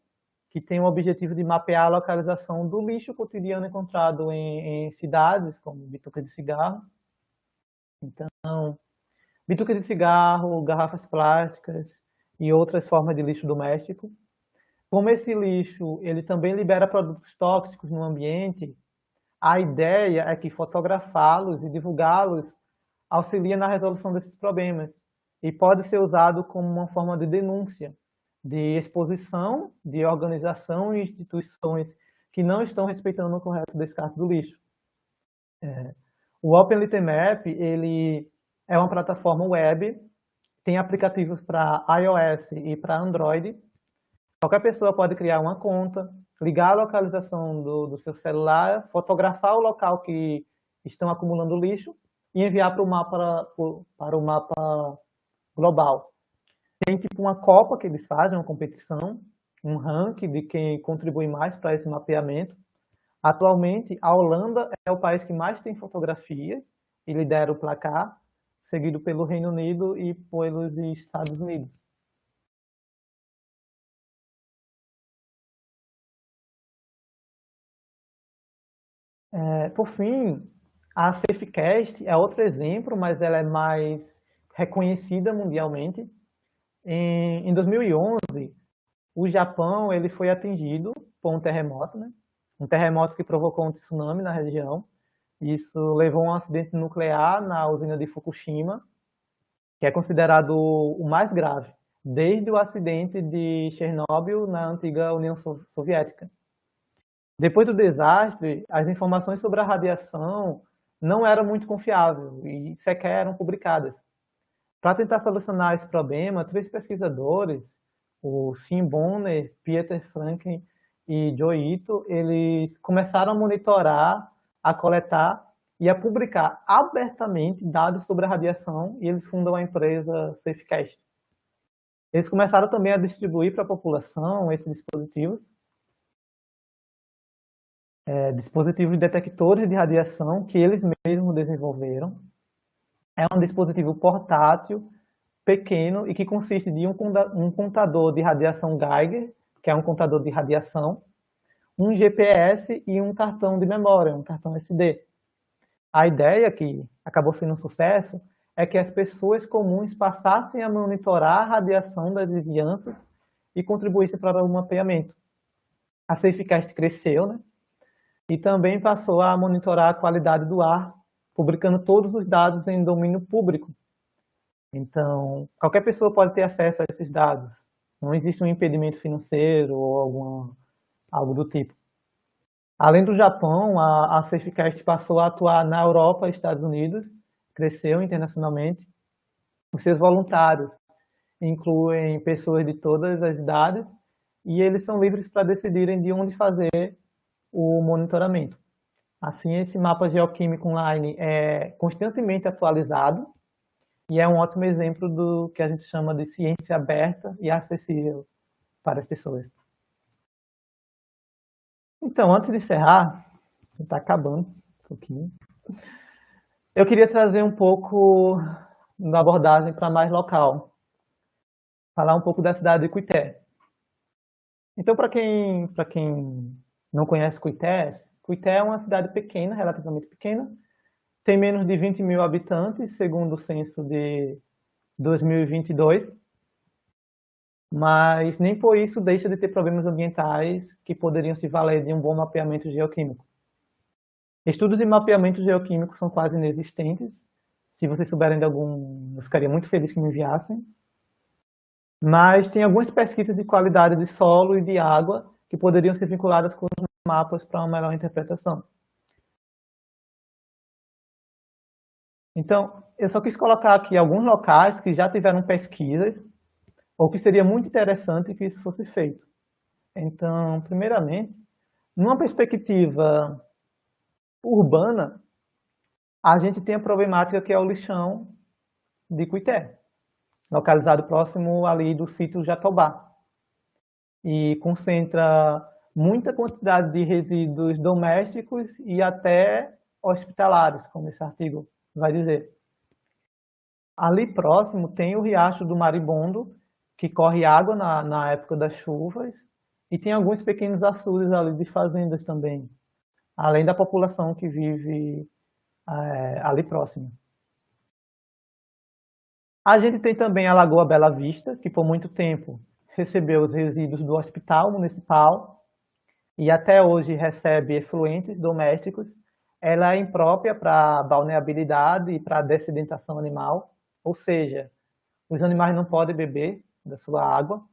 que tem o objetivo de mapear a localização do lixo cotidiano encontrado em cidades, como bituca de cigarro. Então, bituca de cigarro, garrafas plásticas e outras formas de lixo doméstico. Como esse lixo ele também libera produtos tóxicos no ambiente, a ideia é que fotografá-los e divulgá-los auxilia na resolução desses problemas e pode ser usado como uma forma de denúncia, de exposição de organização e instituições que não estão respeitando o correto descarte do lixo. O OpenLitterMap ele é uma plataforma web, tem aplicativos para iOS e para Android. Qualquer pessoa pode criar uma conta, ligar a localização do seu celular, fotografar o local que estão acumulando lixo e enviar para o mapa global. Tem tipo uma Copa que eles fazem, uma competição, um ranking de quem contribui mais para esse mapeamento. Atualmente, a Holanda é o país que mais tem fotografias e lidera o placar, seguido pelo Reino Unido e pelos Estados Unidos. Por fim, a Safecast é outro exemplo, mas ela é mais reconhecida mundialmente. Em 2011, o Japão ele foi atingido por um terremoto, né? Um terremoto que provocou um tsunami na região. Isso levou a um acidente nuclear na usina de Fukushima, que é considerado o mais grave, desde o acidente de Chernobyl na antiga União Soviética. Depois do desastre, as informações sobre a radiação não eram muito confiáveis e sequer eram publicadas. Para tentar solucionar esse problema, 3 pesquisadores, o Sim Bonner, Pieter Franken e Joe Ito, eles começaram a monitorar, a coletar e a publicar abertamente dados sobre a radiação e eles fundam a empresa Safecast. Eles começaram também a distribuir para a população esses dispositivos, dispositivos detectores de radiação que eles mesmos desenvolveram. É um dispositivo portátil, pequeno, e que consiste de um contador de radiação Geiger, que é um contador de radiação, um GPS e um cartão de memória, um cartão SD. A ideia, que acabou sendo um sucesso, é que as pessoas comuns passassem a monitorar a radiação das vizinhanças e contribuíssem para o mapeamento. A Safecast cresceu, né? E também passou a monitorar a qualidade do ar, publicando todos os dados em domínio público. Então, qualquer pessoa pode ter acesso a esses dados. Não existe um impedimento financeiro ou algo do tipo. Além do Japão, a Safecast passou a atuar na Europa e Estados Unidos, cresceu internacionalmente. Os seus voluntários incluem pessoas de todas as idades e eles são livres para decidirem de onde fazer o monitoramento. Assim, esse mapa geoquímico online é constantemente atualizado e é um ótimo exemplo do que a gente chama de ciência aberta e acessível para as pessoas. Então, antes de encerrar, está acabando um pouquinho, eu queria trazer um pouco da abordagem para mais local, falar um pouco da cidade de Cuité. Então, para quem não conhece Cuité é uma cidade pequena, relativamente pequena, tem menos de 20 mil habitantes, segundo o censo de 2022, mas nem por isso deixa de ter problemas ambientais que poderiam se valer de um bom mapeamento geoquímico. Estudos de mapeamento geoquímico são quase inexistentes. Se vocês souberem de algum, eu ficaria muito feliz que me enviassem. Mas tem algumas pesquisas de qualidade de solo e de água que poderiam ser vinculadas com os mapas para uma melhor interpretação. Então, eu só quis colocar aqui alguns locais que já tiveram pesquisas ou que seria muito interessante que isso fosse feito. Então, primeiramente, numa perspectiva urbana, a gente tem a problemática que é o lixão de Cuité, localizado próximo ali do sítio Jatobá, e concentra muita quantidade de resíduos domésticos e até hospitalares, como esse artigo vai dizer. Ali próximo tem o Riacho do Maribondo, que corre água na época das chuvas, e tem alguns pequenos açudes ali de fazendas também, além da população que vive ali próximo. A gente tem também a Lagoa Bela Vista, que por muito tempo recebeu os resíduos do hospital municipal e até hoje recebe efluentes domésticos. Ela é imprópria para balneabilidade e para dessedentação animal, ou seja, os animais não podem beber da sua água.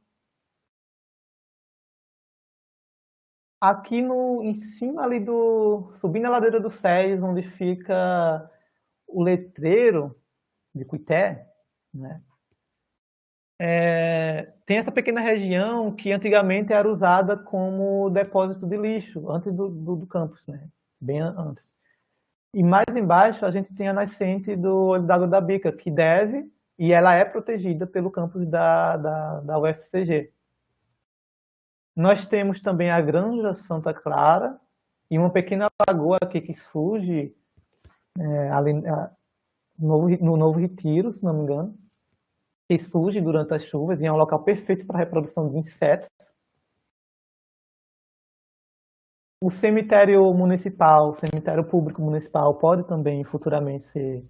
Aqui em cima ali subindo a ladeira do Sés, onde fica o letreiro de Cuité, né? Tem essa pequena região que antigamente era usada como depósito de lixo, antes do campus, né? Bem antes. E mais embaixo a gente tem a nascente do Olho d'Água da Bica, que deve, e ela é protegida pelo campus da UFCG. Nós temos também a Granja Santa Clara e uma pequena lagoa aqui que surge ali no Novo Retiro, se não me engano, que surge durante as chuvas e é um local perfeito para a reprodução de insetos. O cemitério municipal, o cemitério público municipal pode também futuramente ser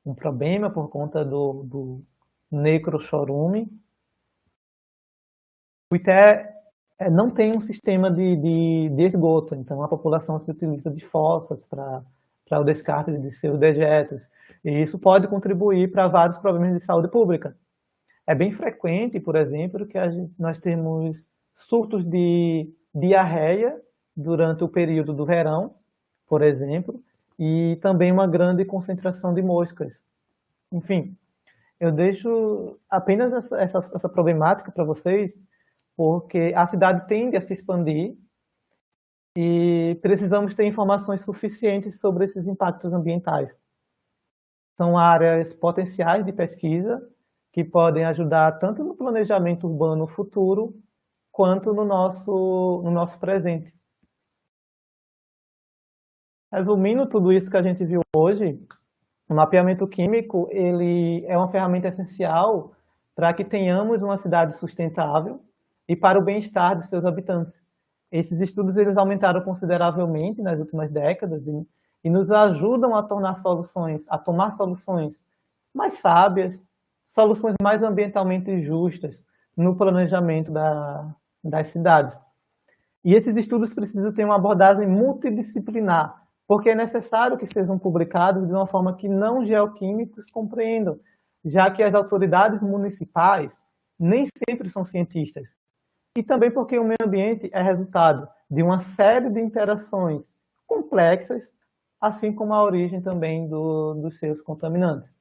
um problema por conta do necrochorume. Cuité não tem um sistema de esgoto, então a população se utiliza de fossas para o descarte de seus dejetos, e isso pode contribuir para vários problemas de saúde pública. É bem frequente, por exemplo, que nós temos surtos de diarreia durante o período do verão, por exemplo, e também uma grande concentração de moscas. Enfim, eu deixo apenas essa problemática para vocês, porque a cidade tende a se expandir e precisamos ter informações suficientes sobre esses impactos ambientais. São áreas potenciais de pesquisa que podem ajudar tanto no planejamento urbano futuro, quanto no nosso presente. Resumindo tudo isso que a gente viu hoje, o mapeamento químico ele é uma ferramenta essencial para que tenhamos uma cidade sustentável e para o bem-estar de seus habitantes. Esses estudos eles aumentaram consideravelmente nas últimas décadas e nos ajudam a tomar soluções mais sábias, soluções mais ambientalmente justas no planejamento das cidades. E esses estudos precisam ter uma abordagem multidisciplinar, porque é necessário que sejam publicados de uma forma que não geoquímicos compreendam, já que as autoridades municipais nem sempre são cientistas. E também porque o meio ambiente é resultado de uma série de interações complexas, assim como a origem também dos seus contaminantes.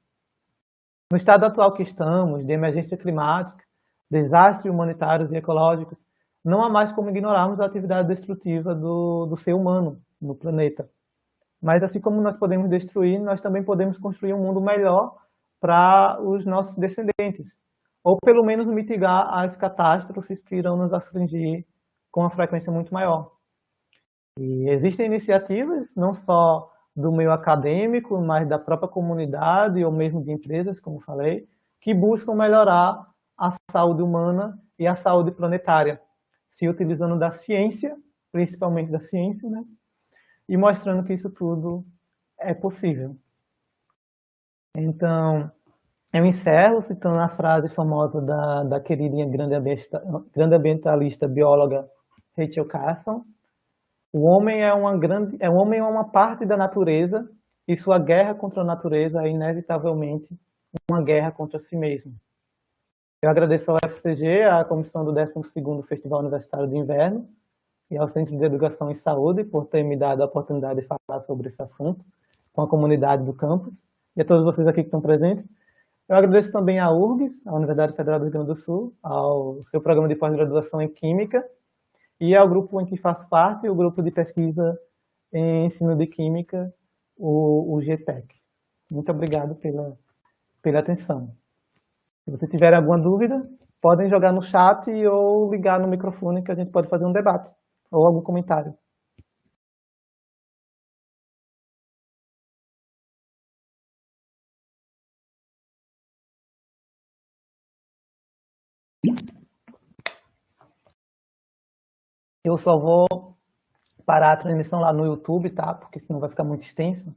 No estado atual que estamos, de emergência climática, desastres humanitários e ecológicos, não há mais como ignorarmos a atividade destrutiva do ser humano no planeta. Mas assim como nós podemos destruir, nós também podemos construir um mundo melhor para os nossos descendentes, ou pelo menos mitigar as catástrofes que irão nos afligir com uma frequência muito maior. E existem iniciativas, não só do meio acadêmico, mas da própria comunidade ou mesmo de empresas, como falei, que buscam melhorar a saúde humana e a saúde planetária, se utilizando da ciência, principalmente da ciência, né? E mostrando que isso tudo é possível. Então, eu encerro citando a frase famosa da queridinha grande ambientalista bióloga Rachel Carson: o homem é uma parte da natureza e sua guerra contra a natureza é inevitavelmente uma guerra contra si mesmo. Eu agradeço ao FCG, à comissão do 12º Festival Universitário de Inverno e ao Centro de Educação e Saúde por ter me dado a oportunidade de falar sobre esse assunto com a comunidade do campus e a todos vocês aqui que estão presentes. Eu agradeço também à URGS, a Universidade Federal do Rio Grande do Sul, ao seu programa de pós-graduação em Química e ao grupo em que faço parte, o grupo de pesquisa em ensino de Química, o GTEC. Muito obrigado pela atenção. Se vocês tiverem alguma dúvida, podem jogar no chat ou ligar no microfone que a gente pode fazer um debate ou algum comentário. Eu só vou parar a transmissão lá no YouTube, tá? Porque senão vai ficar muito extenso.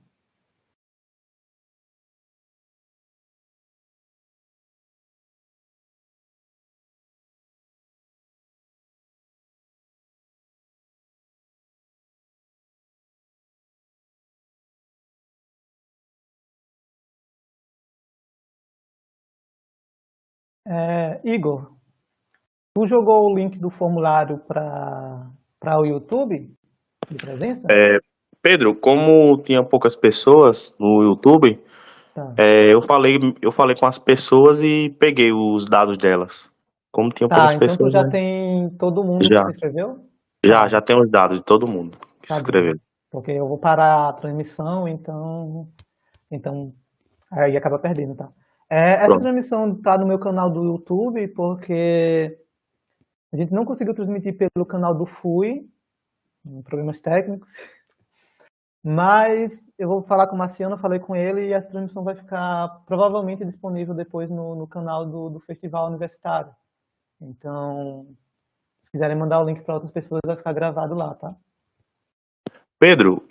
Igor, tu jogou o link do formulário para o YouTube de presença? Pedro, como tinha poucas pessoas no YouTube, Tá. eu falei com as pessoas e peguei os dados delas. Como tinha poucas Tá, então tu pessoas, já né? tem todo mundo que Já, se inscreveu? já, Tá, já tem os dados de todo mundo que se tá bem. inscreveu. Porque eu vou parar a transmissão, então aí acaba perdendo, tá? Essa Pronto. transmissão tá no meu canal do YouTube porque a gente não conseguiu transmitir pelo canal do FUI, problemas técnicos, mas eu vou falar com o Marciano, falei com ele e essa transmissão vai ficar provavelmente disponível depois no canal do Festival Universitário. Então, se quiserem mandar o link para outras pessoas, vai ficar gravado lá, tá? Pedro,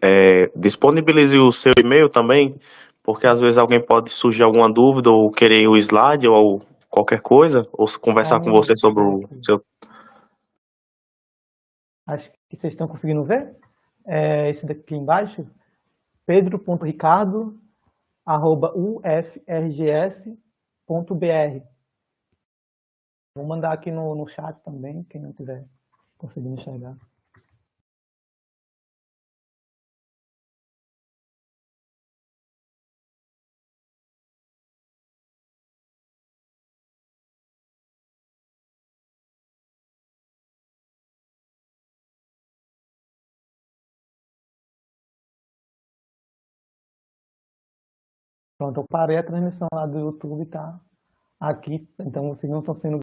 disponibilize o seu e-mail também, porque às vezes alguém pode surgir alguma dúvida ou querer o slide ou qualquer coisa, ou Só conversar um com você minuto sobre o aqui. seu. Acho que vocês estão conseguindo ver. Esse daqui embaixo, pedro.ricardo@ufrgs.br. Vou mandar aqui no chat também, quem não tiver conseguindo enxergar. Pronto, eu parei a transmissão lá do YouTube, tá? Aqui, então vocês não estão sendo